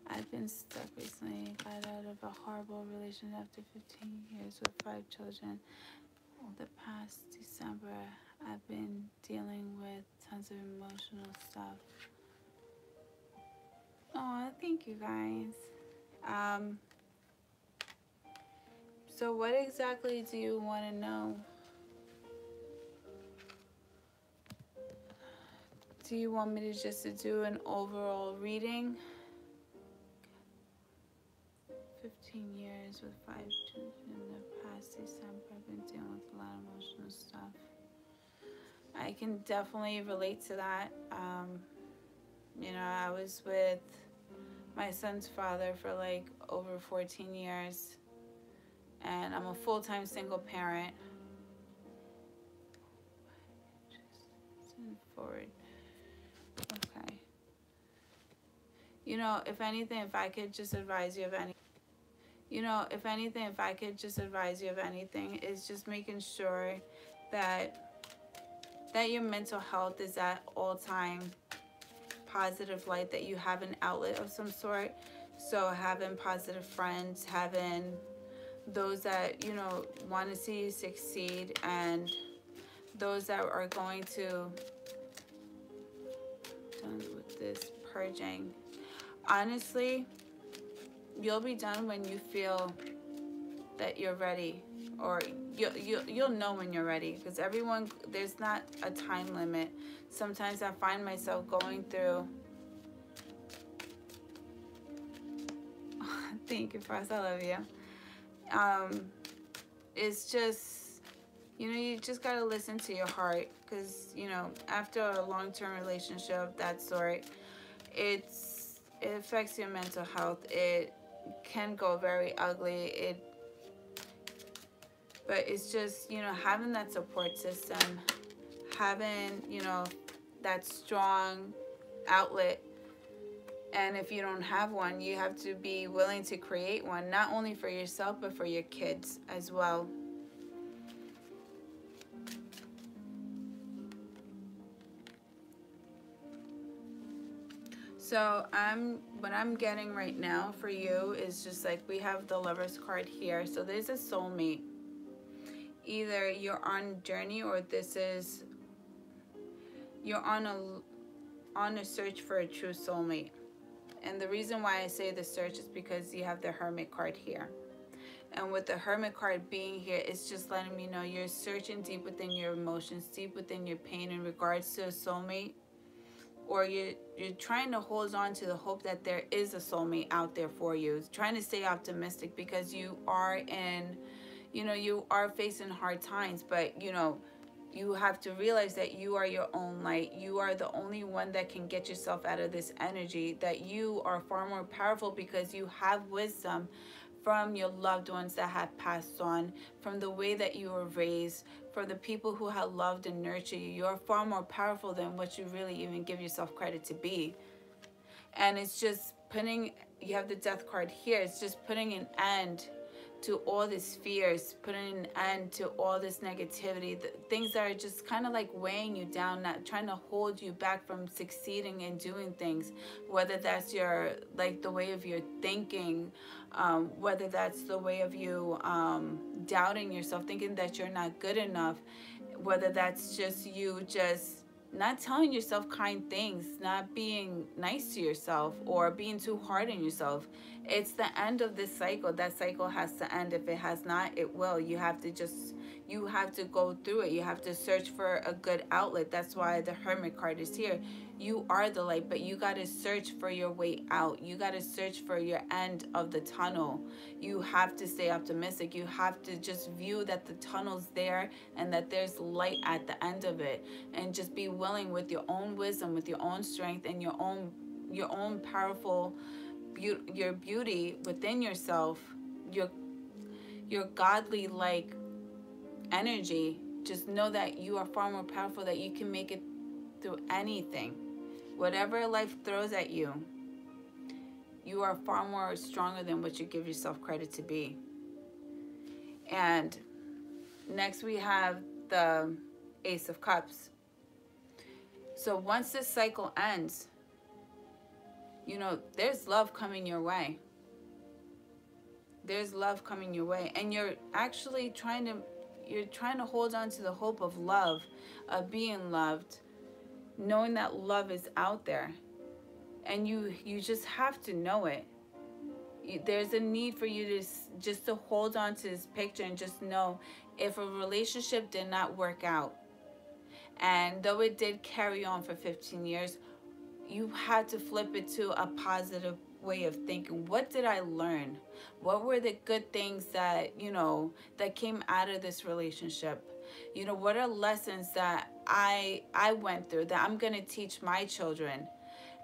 I've been stuck recently. Got out of a horrible relationship after 15 years with 5 children. The past December, I've been dealing with tons of emotional stuff. Oh, thank you guys. So what exactly do you want to know? Do you want me to just do an overall reading? 15 years with 5 children. In the past December, I've been dealing with a lot of emotional stuff. I can definitely relate to that. You know, I was with my son's father for like over 14 years. And I'm a full-time single parent. Forward. Okay. You know, if anything, if I could just advise you of anything, is just making sure that your mental health is at all time positive light, that you have an outlet of some sort. So having positive friends, having those that, you know, want to see you succeed, and those that are going to done with this purging. Honestly, you'll be done when you feel that you're ready, or you'll know when you're ready, because everyone, there's not a time limit. Sometimes I find myself going through thank you, Frost, I love you. It's just, you know, you just got to listen to your heart, because, you know, after a long-term relationship of that sort, it's it affects your mental health. It can go very ugly. But it's just, you know, having that support system, having, you know, that strong outlet. And if you don't have one, you have to be willing to create one, not only for yourself, but for your kids as well. So what I'm getting right now for you is just like, we have the Lover's card here. So there's a soulmate. Either you're on a journey, or you're on a search for a true soulmate. And the reason why I say the search is because you have the Hermit card here. And with the Hermit card being here, it's just letting me know you're searching deep within your emotions, deep within your pain in regards to a soulmate. Or you're trying to hold on to the hope that there is a soulmate out there for you. Trying to stay optimistic, because you are you are facing hard times, but you have to realize that you are your own light. You are the only one that can get yourself out of this energy, that you are far more powerful because you have wisdom from your loved ones that have passed on, from the way that you were raised, from the people who have loved and nurtured you. You're far more powerful than what you really even give yourself credit to be. And it's just you have the Death card here, it's just putting an end to all these fears, putting an end to all this negativity, the things that are just kind of like weighing you down, not trying to hold you back from succeeding and doing things, whether that's the way of your thinking, whether that's the way of you doubting yourself, thinking that you're not good enough, whether that's just you just not telling yourself kind things, not being nice to yourself, or being too hard on yourself. It's the end of this cycle. That cycle has to end. If it has not, it will. You have to go through it. You have to search for a good outlet. That's why the Hermit card is here. You are the light, but you got to search for your way out. You got to search for your end of the tunnel. You have to stay optimistic. You have to just view that the tunnel's there and that there's light at the end of it, and just be willing, with your own wisdom, with your own strength, and your own powerful your beauty within yourself, your godly like energy. Just know that you are far more powerful, that you can make it through anything. Whatever life throws at you, you are far more stronger than what you give yourself credit to be. And next we have the Ace of Cups. So once this cycle ends, there's love coming your way. There's love coming your way. And you're actually trying to hold on to the hope of love, of being loved, knowing that love is out there. And you just have to know it. There's a need for you to just to hold on to this picture and just know, if a relationship did not work out, and though it did carry on for 15 years, you had to flip it to a positive way of thinking. What did I learn? What were the good things that came out of this relationship? What are lessons that I went through that I'm going to teach my children,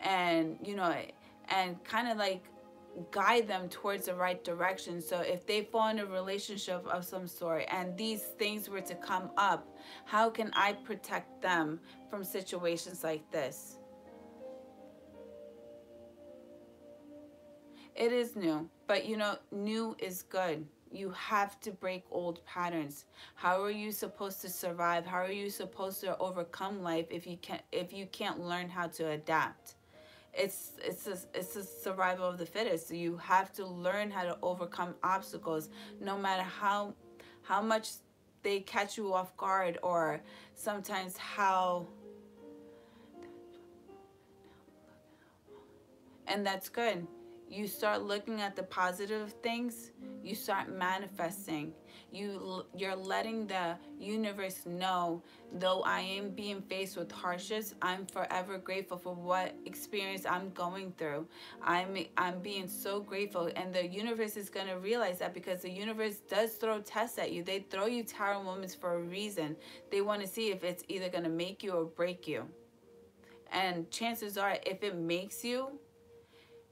and and kind of like guide them towards the right direction. So if they fall in a relationship of some sort and these things were to come up, how can I protect them from situations like this? It is new, but new is good. You have to break old patterns. How are you supposed to survive? How are you supposed to overcome life if you can't learn how to adapt? It's a survival of the fittest. So you have to learn how to overcome obstacles, no matter how much they catch you off guard, or sometimes and that's good. You start looking at the positive things, you start manifesting. You're letting the universe know, though I am being faced with hardships, I'm forever grateful for what experience I'm going through. I'm being so grateful, and the universe is going to realize that, because the universe does throw tests at you. They throw you tower moments for a reason. They want to see if it's either going to make you or break you. And chances are, if it makes you,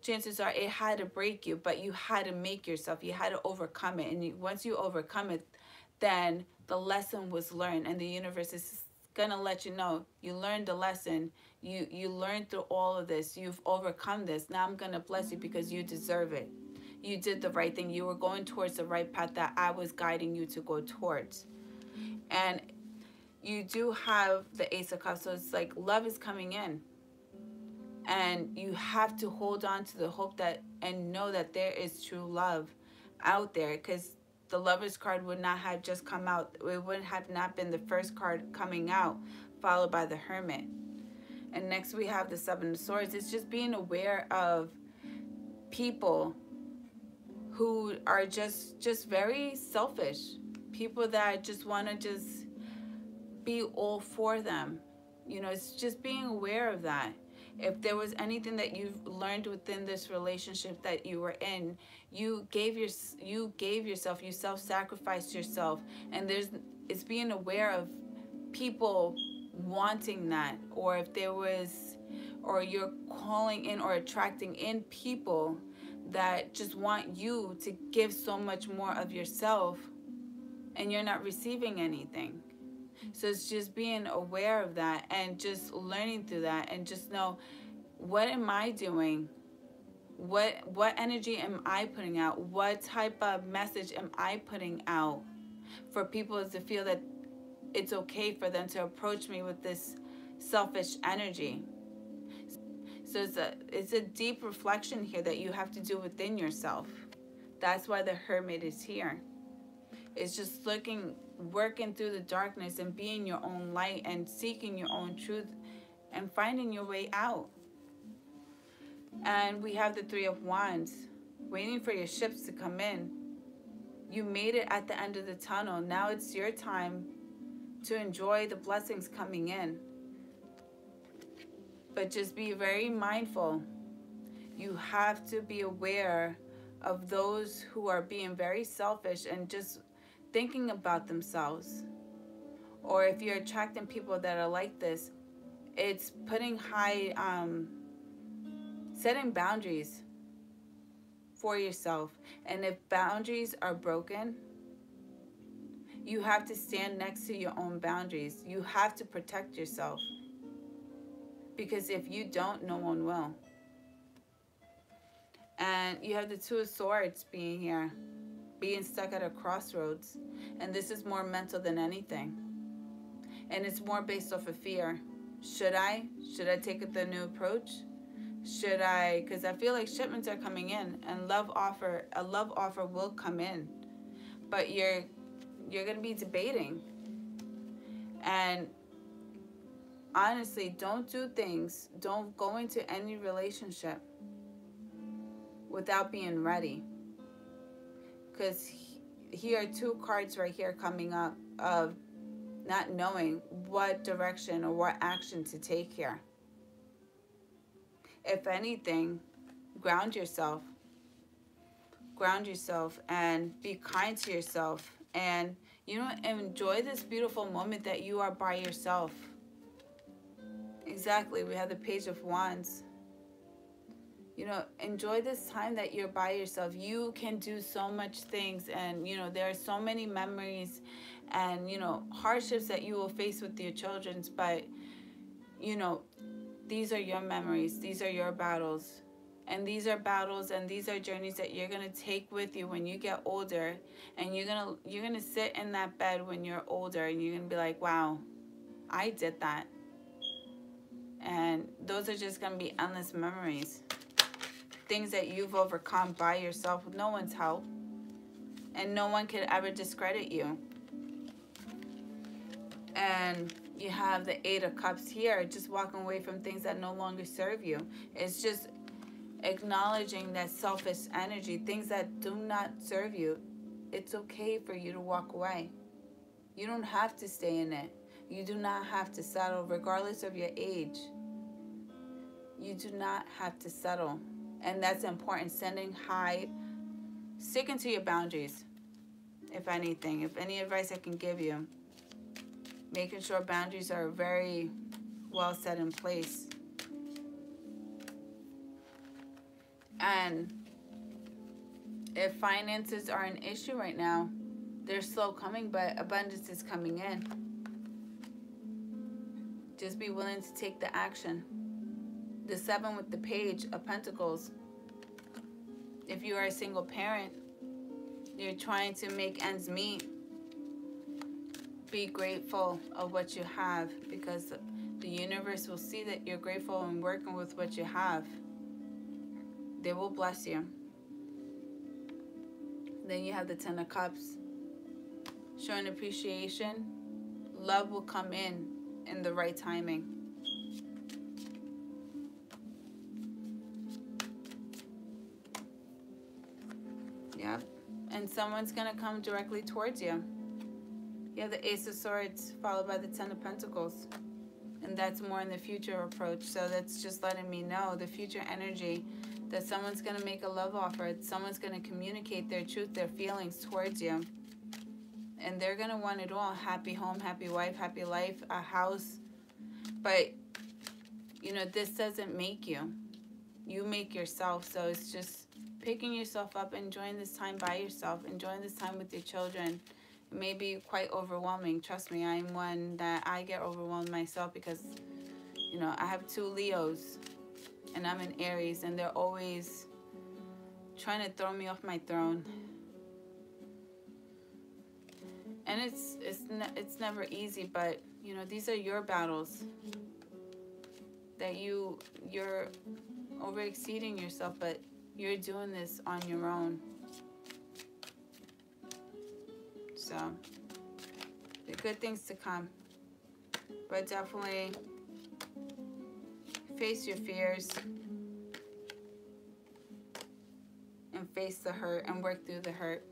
chances are it had to break you, but you had to make yourself, you had to overcome it. And once you overcome it, then the lesson was learned, and the universe is gonna let you know you learned the lesson. You learned through all of this, you've overcome this. Now I'm gonna bless you because you deserve it. You did the right thing. You were going towards the right path that I was guiding you to go towards. And you do have the Ace of Cups, so it's like love is coming in. And you have to hold on to the hope that and know that there is true love out there, because the Lover's card would not have just come out. It would have not been the first card coming out, followed by the Hermit. And next we have the Seven of Swords. It's just being aware of people who are just very selfish. People that just want to just be all for them. You know, it's just being aware of that. If there was anything that you've learned within this relationship that you were in, you gave yourself, you self-sacrificed yourself, and it's being aware of people wanting that, or if there was, or you're calling in or attracting in people that just want you to give so much more of yourself, and you're not receiving anything. So it's just being aware of that and just learning through that, and just know, what am I doing? What energy am I putting out? What type of message am I putting out for people to feel that it's okay for them to approach me with this selfish energy? So it's a deep reflection here that you have to do within yourself. That's why the Hermit is here. It's just working through the darkness and being your own light and seeking your own truth and finding your way out. And we have the Three of Wands, waiting for your ships to come in. You made it at the end of the tunnel. Now it's your time to enjoy the blessings coming in. But just be very mindful. You have to be aware of those who are being very selfish and just thinking about themselves. Or if you're attracting people that are like this, it's putting setting boundaries for yourself. And if boundaries are broken, you have to stand next to your own boundaries. You have to protect yourself, because if you don't, no one will. And you have the Two of Swords being here, being stuck at a crossroads. And this is more mental than anything. And it's more based off of fear. Should I take the new approach? Should I? Because I feel like shipments are coming in, and a love offer will come in. But you're going to be debating. And honestly, don't go into any relationship without being ready. Because here are two cards right here coming up of not knowing what direction or what action to take here. If anything, ground yourself and be kind to yourself, and enjoy this beautiful moment that you are by yourself. Exactly, we have the Page of Wands. Enjoy this time that you're by yourself. You can do so much things, and there are so many memories and hardships that you will face with your children, but these are your memories, these are your battles, and these are journeys that you're going to take with you when you get older. And you're going to sit in that bed when you're older, and you're going to be like, wow, I did that. And those are just going to be endless memories. Things that you've overcome by yourself with no one's help. And no one could ever discredit you. And you have the Eight of Cups here, just walking away from things that no longer serve you. It's just acknowledging that selfish energy, things that do not serve you. It's okay for you to walk away. You don't have to stay in it. You do not have to settle, regardless of your age. You do not have to settle. And that's important. Sticking to your boundaries, if anything. If any advice I can give you, making sure boundaries are very well set in place. And if finances are an issue right now, they're slow coming, but abundance is coming in. Just be willing to take the action. The 7 with the Page of Pentacles. If you are a single parent, you're trying to make ends meet. Be grateful of what you have, because the universe will see that you're grateful and working with what you have. They will bless you. Then you have the 10 of Cups. Showing appreciation. Love will come in the right timing. Yep. And someone's going to come directly towards you. You have the Ace of Swords followed by the 10 of Pentacles. And that's more in the future approach. So that's just letting me know the future energy, that someone's going to make a love offer. Someone's going to communicate their truth, their feelings towards you. And they're going to want it all. Happy home, happy wife, happy life, a house. But, you know, this doesn't make you. You make yourself. So it's just picking yourself up, enjoying this time by yourself, enjoying this time with your children. It may be quite overwhelming. Trust me, I'm one that I get overwhelmed myself because, you know, I have 2 Leos and I'm in Aries, and they're always trying to throw me off my throne. And it's never easy, but, you know, these are your battles. That you're over exceeding yourself, but you're doing this on your own. So, the good things to come. But definitely face your fears and face the hurt and work through the hurt.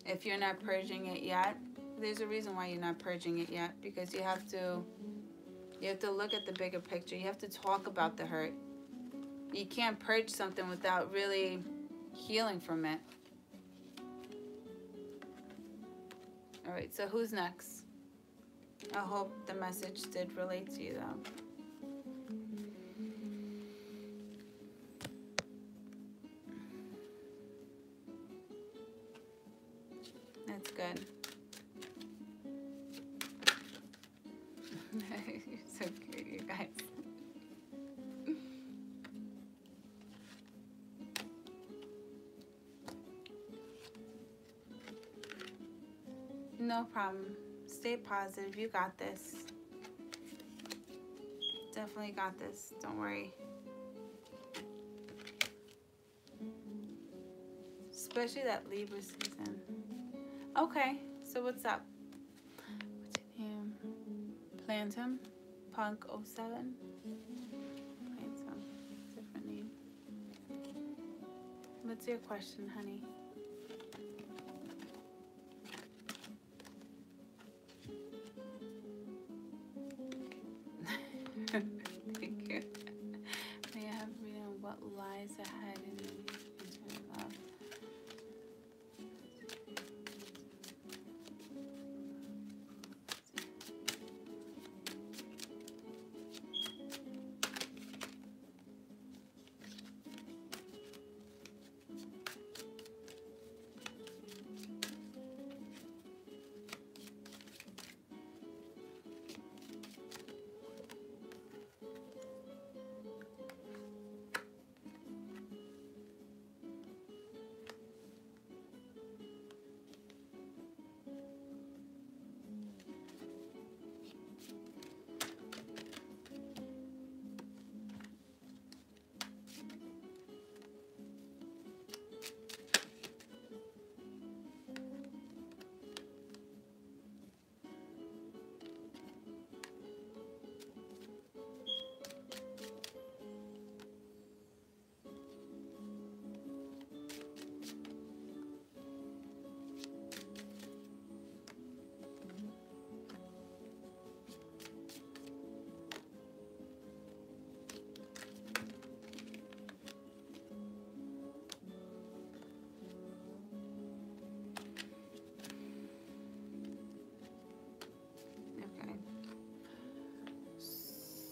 If you're not purging it yet, there's a reason why you're not purging it yet, because you have to look at the bigger picture. You have to talk about the hurt. You can't purge something without really healing from it. All right, so who's next? I hope the message did relate to you, though. That's good. You're so cute, you guys. No problem. Stay positive. You got this. Definitely got this. Don't worry. Especially that Libra season. Okay, so what's up? What's your name? Plantum? Punk 07? Plantum. Different name. What's your question, honey? Thank you. May I have read on what lies ahead in eternal love?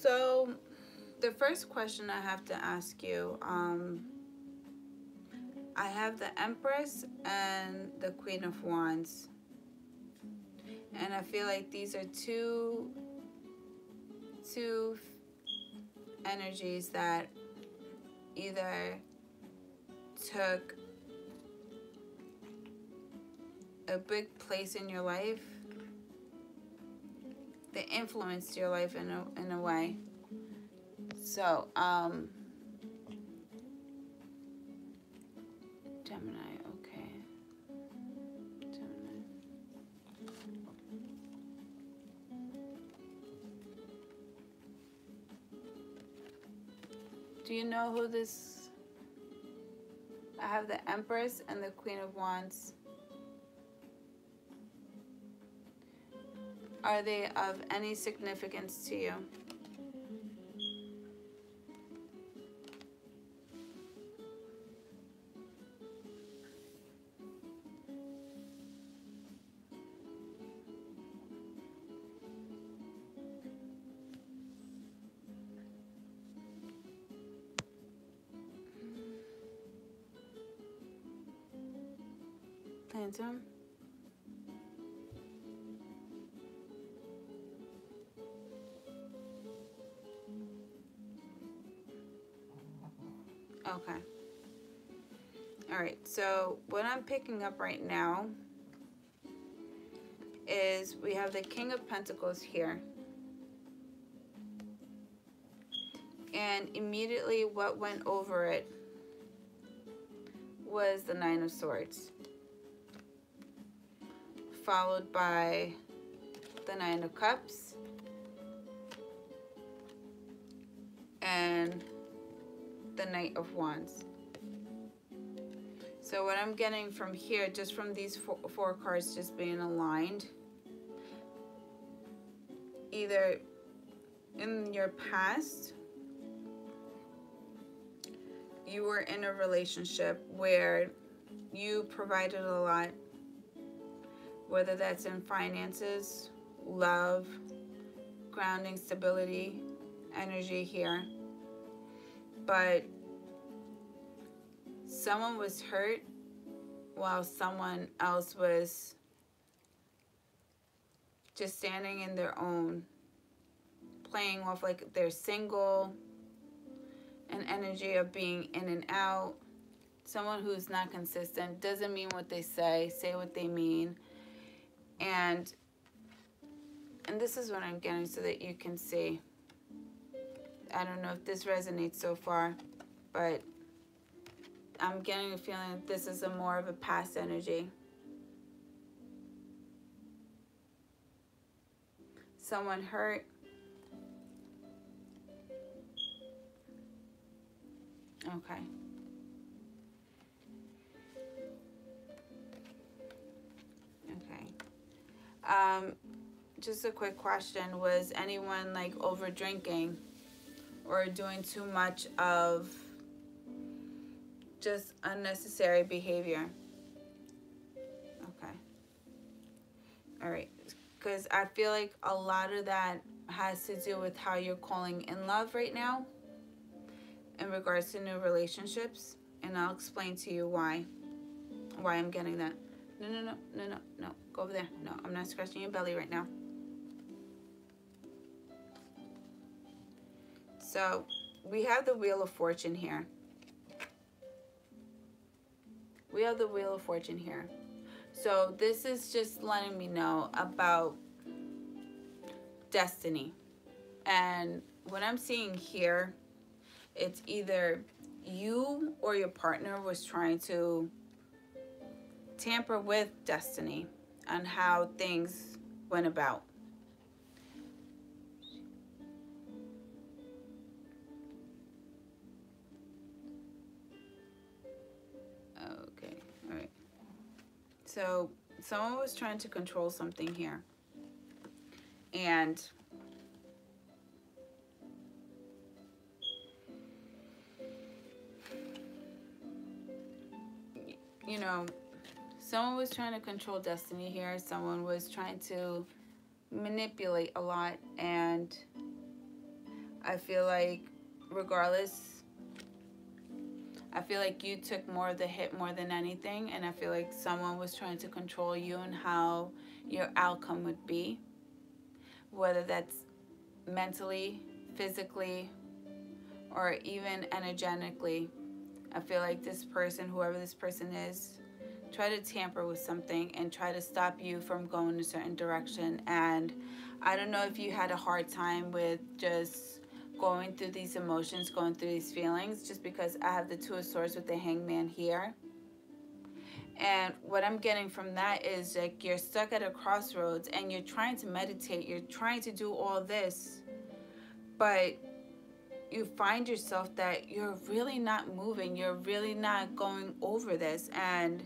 So, the first question I have to ask you, I have the Empress and the Queen of Wands. And I feel like these are two energies that either took a big place in your life. They influenced your life in a way. So, Gemini, okay. Gemini. Do you know who this? I have the Empress and the Queen of Wands. Are they of any significance to you? Phantom? Okay. All right, so what I'm picking up right now is we have the King of Pentacles here. And immediately what went over it was the Nine of Swords, followed by the Nine of Cups and the Knight of Wands. So what I'm getting from here, just from these four cards just being aligned, either in your past, you were in a relationship where you provided a lot, whether that's in finances, love, grounding, stability, energy here. But someone was hurt while someone else was just standing in their own, playing off like they're single, an energy of being in and out. Someone who's not consistent, doesn't mean what they say what they mean. And this is what I'm getting so that you can see. I don't know if this resonates so far, but I'm getting a feeling that this is more of a past energy. Someone hurt. Okay. Okay. Just a quick question. Was anyone like over drinking or doing too much of just unnecessary behavior? Okay. All right. Because I feel like a lot of that has to do with how you're calling in love right now in regards to new relationships. And I'll explain to you why I'm getting that. No. Go over there. No, I'm not scratching your belly right now. So we have the Wheel of Fortune here. We have the Wheel of Fortune here. So this is just letting me know about destiny. And what I'm seeing here, it's either you or your partner was trying to tamper with destiny and how things went about. Okay, all right. So someone was trying to control something here. And you know, someone was trying to control destiny here. Someone was trying to manipulate a lot. And I feel like regardless, I feel like you took more of the hit more than anything, and I feel like someone was trying to control you and how your outcome would be, whether that's mentally, physically, or even energetically. I feel like this person, whoever this person is, try to tamper with something and try to stop you from going a certain direction. And I don't know if you had a hard time with just going through these emotions, going through these feelings, just because I have the Two of Swords with the Hangman here. And what I'm getting from that is like you're stuck at a crossroads and you're trying to meditate, you're trying to do all this, but you find yourself that you're really not moving, you're really not going over this. And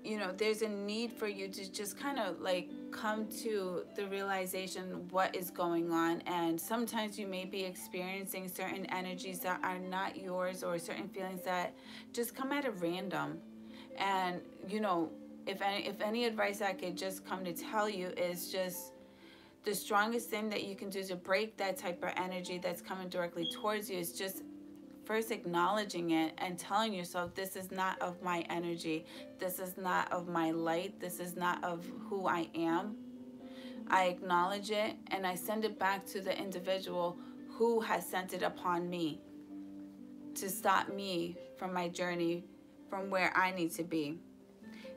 you know, there's a need for you to just kind of like come to the realization what is going on. And sometimes you may be experiencing certain energies that are not yours, or certain feelings that just come at a random. And you know, if any advice I could just come to tell you is just the strongest thing that you can do to break that type of energy that's coming directly towards you is just first acknowledging it and telling yourself, this is not of my energy, this is not of my light, this is not of who I am. I acknowledge it and I send it back to the individual who has sent it upon me to stop me from my journey, from where I need to be.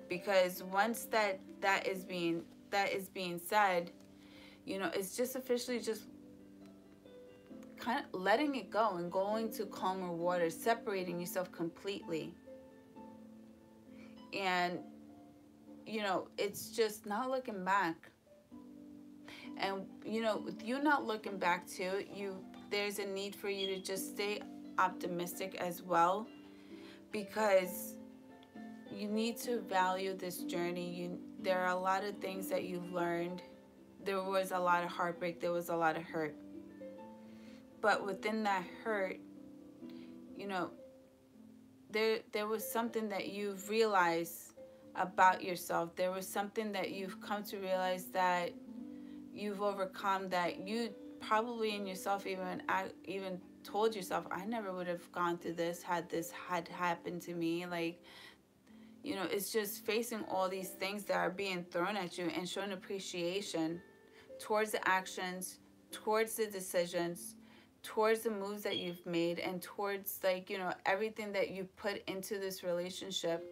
Because once that is being said, you know, it's just officially just kind of letting it go and going to calmer waters, separating yourself completely. And, you know, it's just not looking back. And, you know, with you not looking back too, there's a need for you to just stay optimistic as well, because you need to value this journey. There are a lot of things that you've learned. There was a lot of heartbreak, there was a lot of hurt. But within that hurt, you know, there was something that you've realized about yourself. There was something that you've come to realize that you've overcome, that you probably in yourself even told yourself, I never would have gone through this had happened to me. Like, you know, it's just facing all these things that are being thrown at you and showing appreciation towards the actions, towards the decisions, towards the moves that you've made, and towards, like, you know, everything that you put into this relationship,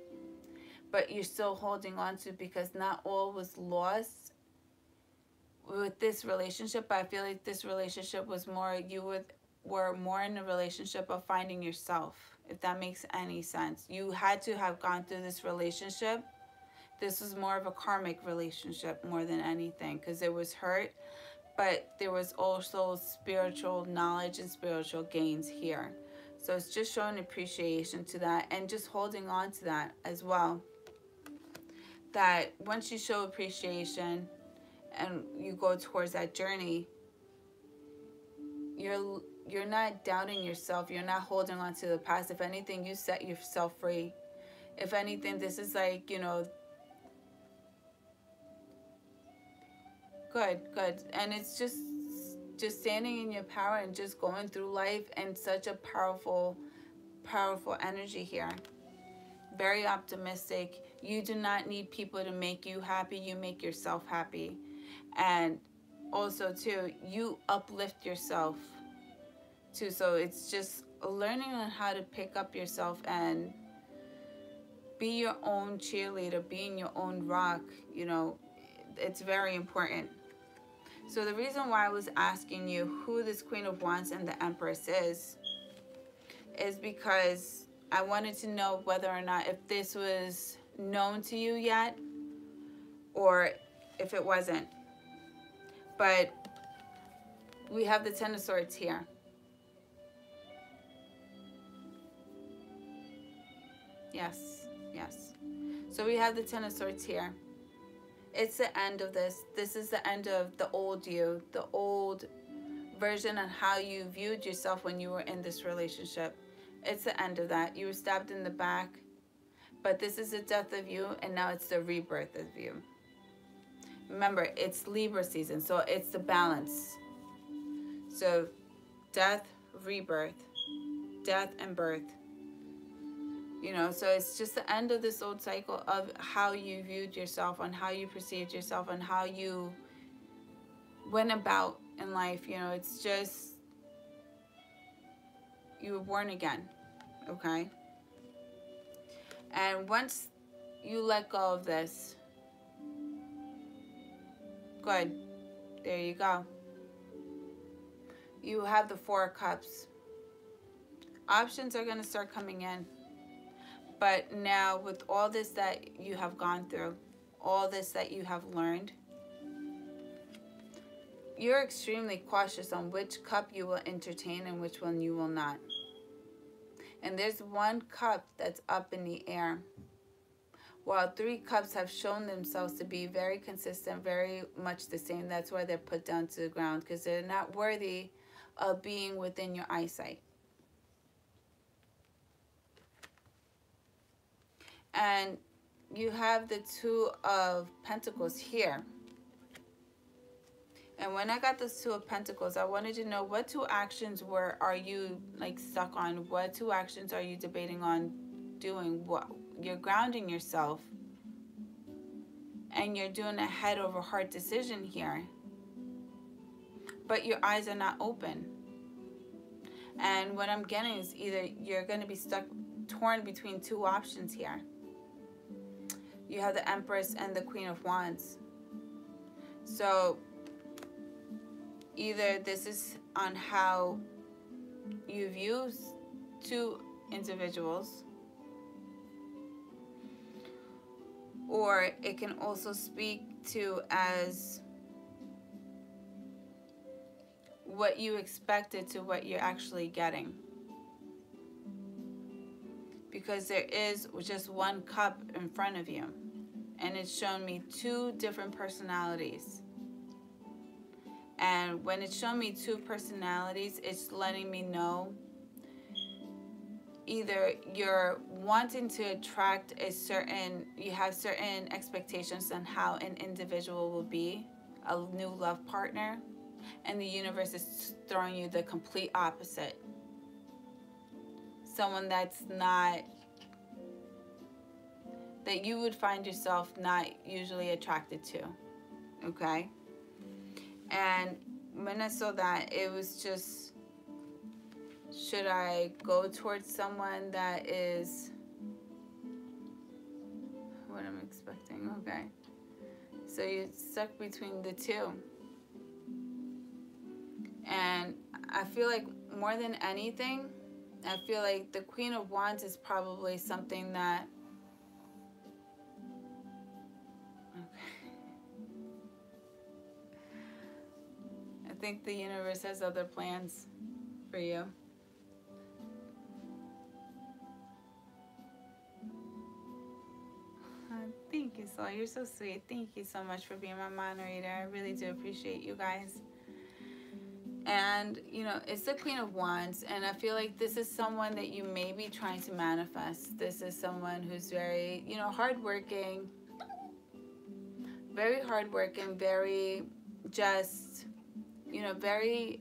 but you're still holding on to, because not all was lost with this relationship. But I feel like this relationship was more, were more in a relationship of finding yourself, if that makes any sense. You had to have gone through this relationship. This was more of a karmic relationship more than anything, because there was hurt, but there was also spiritual knowledge and spiritual gains here. So it's just showing appreciation to that and just holding on to that as well. That once you show appreciation and you go towards that journey, you're not doubting yourself. You're not holding on to the past. If anything, you set yourself free. If anything, this is like, you know, good. And it's just standing in your power and just going through life, and such a powerful energy here. Very optimistic. You do not need people to make you happy. You make yourself happy. And also too, you uplift yourself too. So it's just learning on how to pick up yourself and be your own cheerleader, being your own rock. You know, it's very important. So the reason why I was asking you who this Queen of Wands and the Empress is because I wanted to know whether or not if this was known to you yet, or if it wasn't. But we have the Ten of Swords here. Yes. So we have the Ten of Swords here. It's the end of this. This is the end of the old you, the old version of how you viewed yourself when you were in this relationship. It's the end of that. You were stabbed in the back, but this is the death of you, and now it's the rebirth of you. Remember, it's Libra season, so it's the balance. So death, rebirth, death and birth. You know, so it's just the end of this old cycle of how you viewed yourself, on how you perceived yourself, on how you went about in life. You know, it's just, you were born again, okay? And once you let go of this, good, there you go. You have the Four of Cups. Options are going to start coming in. But now with all this that you have gone through, all this that you have learned, you're extremely cautious on which cup you will entertain and which one you will not. And there's one cup that's up in the air, while 3 cups have shown themselves to be very consistent, very much the same. That's why they're put down to the ground, because they're not worthy of being within your eyesight. And you have the 2 of Pentacles here. And when I got this 2 of Pentacles, I wanted to know, what 2 actions are you like stuck on? What 2 actions are you debating on doing? What, you're grounding yourself and you're doing a head over heart decision here, but your eyes are not open. And what I'm getting is either you're going to be torn between 2 options here. You have the Empress and the Queen of Wands. So either this is on how you view 2 individuals, or it can also speak to as what you expected to what you're actually getting. Because there is just 1 cup in front of you, and it's shown me 2 different personalities. And when it's shown me 2 personalities, it's letting me know either you're wanting to attract you have certain expectations on how an individual will be, a new love partner, and the universe is throwing you the complete opposite. Someone that's not, that you would find yourself not usually attracted to, okay? And when I saw that, it was just, should I go towards someone that is what I'm expecting? Okay. So you're stuck between the 2. And I feel like more than anything, I feel like the Queen of Wands is probably something that, I think the universe has other plans for you. Thank you, Soul. You're so sweet. Thank you so much for being my moderator. I really do appreciate you guys. And, you know, it's the Queen of Wands, and I feel like this is someone that you may be trying to manifest. This is someone who's very, you know, hardworking, very just, you know, very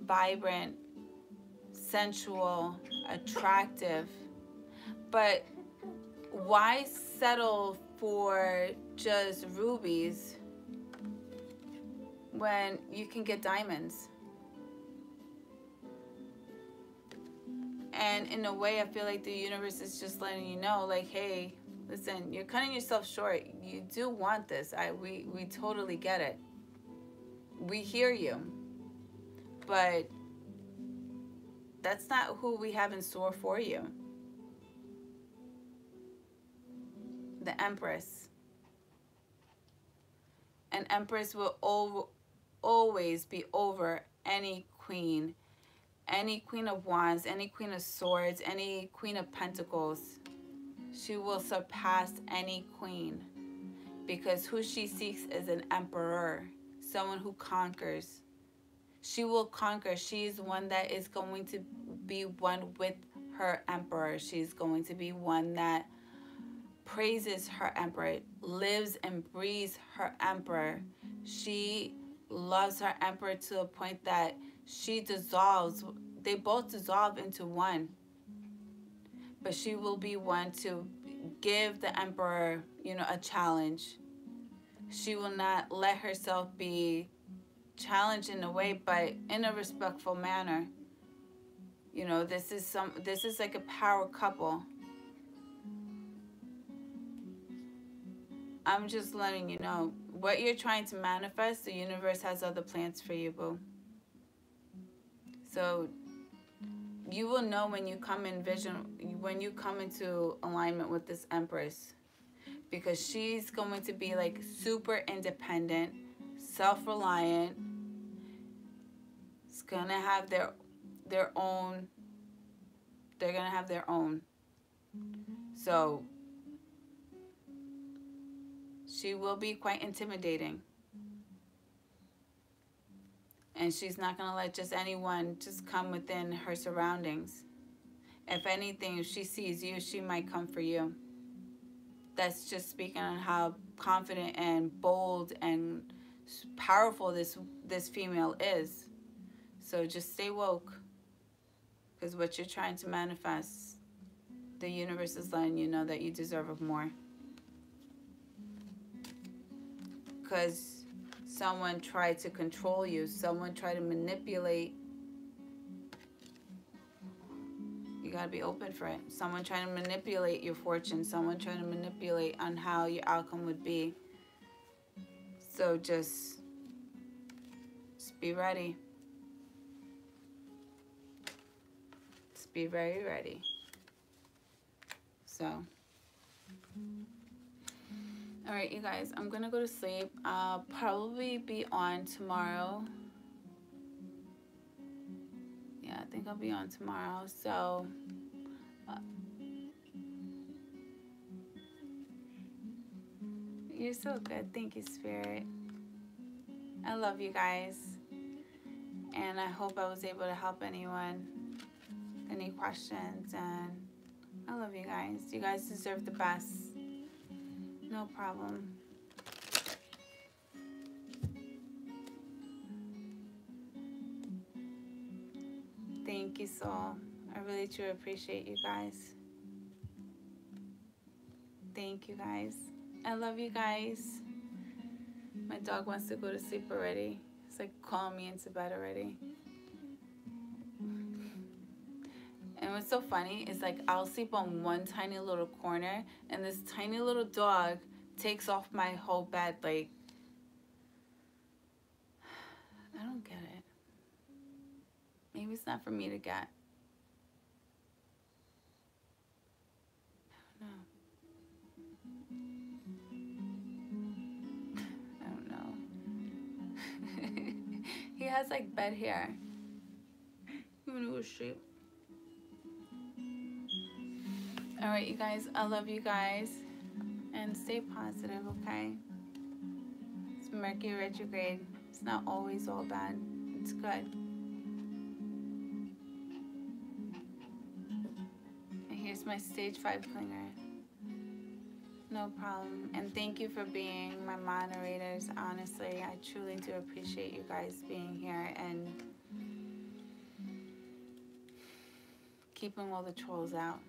vibrant, sensual, attractive. But why settle for just rubies when you can get diamonds? And in a way, I feel like the universe is just letting you know, like, hey, listen, you're cutting yourself short. You do want this. We totally get it. We hear you. But that's not who we have in store for you. The Empress. An Empress will always be over any queen. Any Queen of Wands, any Queen of Swords, any Queen of Pentacles. She will surpass any queen, because who she seeks is an emperor, someone who conquers. She will conquer. She is one that is going to be one with her emperor. She's going to be one that praises her emperor, lives and breathes her emperor. She loves her emperor to a point that she dissolves. They both dissolve into one, but she will be one to give the Emperor, you know, a challenge. She will not let herself be challenged in a way, but in a respectful manner. You know, this is like a power couple. I'm just letting you know what you're trying to manifest, the universe has other plans for you, boo. So you will know when you come in vision, when you come into alignment with this Empress, because she's going to be like super independent, self-reliant. It's gonna have their own. They're gonna have their own. So she will be quite intimidating. And she's not going to let just anyone just come within her surroundings. If anything, if she sees you, she might come for you. That's just speaking on how confident and bold and powerful this female is. So just stay woke, because what you're trying to manifest, the universe is letting you know that you deserve more. Because someone tried to control you, someone tried to manipulate. You gotta be open for it. Someone trying to manipulate your fortune, someone trying to manipulate on how your outcome would be. So just be ready. Just be very ready. So, all right, you guys, I'm gonna go to sleep. I'll probably be on tomorrow. Yeah, I think I'll be on tomorrow. So, you're so good. Thank you, Spirit. I love you guys. And I hope I was able to help anyone. Any questions? And I love you guys. You guys deserve the best. No problem. Thank you, soul. I really truly appreciate you guys. Thank you, guys. I love you guys. My dog wants to go to sleep already. It's like calling me into bed already. And what's so funny is like I'll sleep on one tiny little corner and this tiny little dog takes off my whole bed. Like, I don't get it. Maybe it's not for me to get. I don't know. He has like bed hair. You want to go sleep? All right, you guys. I love you guys. And stay positive, okay? It's Mercury retrograde. It's not always all bad. It's good. And here's my stage 5 clinger. No problem. And thank you for being my moderators. Honestly, I truly do appreciate you guys being here and keeping all the trolls out,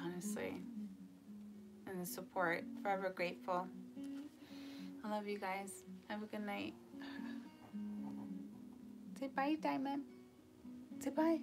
honestly. And the support. Forever grateful. I love you guys. Have a good night. Say bye, Diamond. Say bye.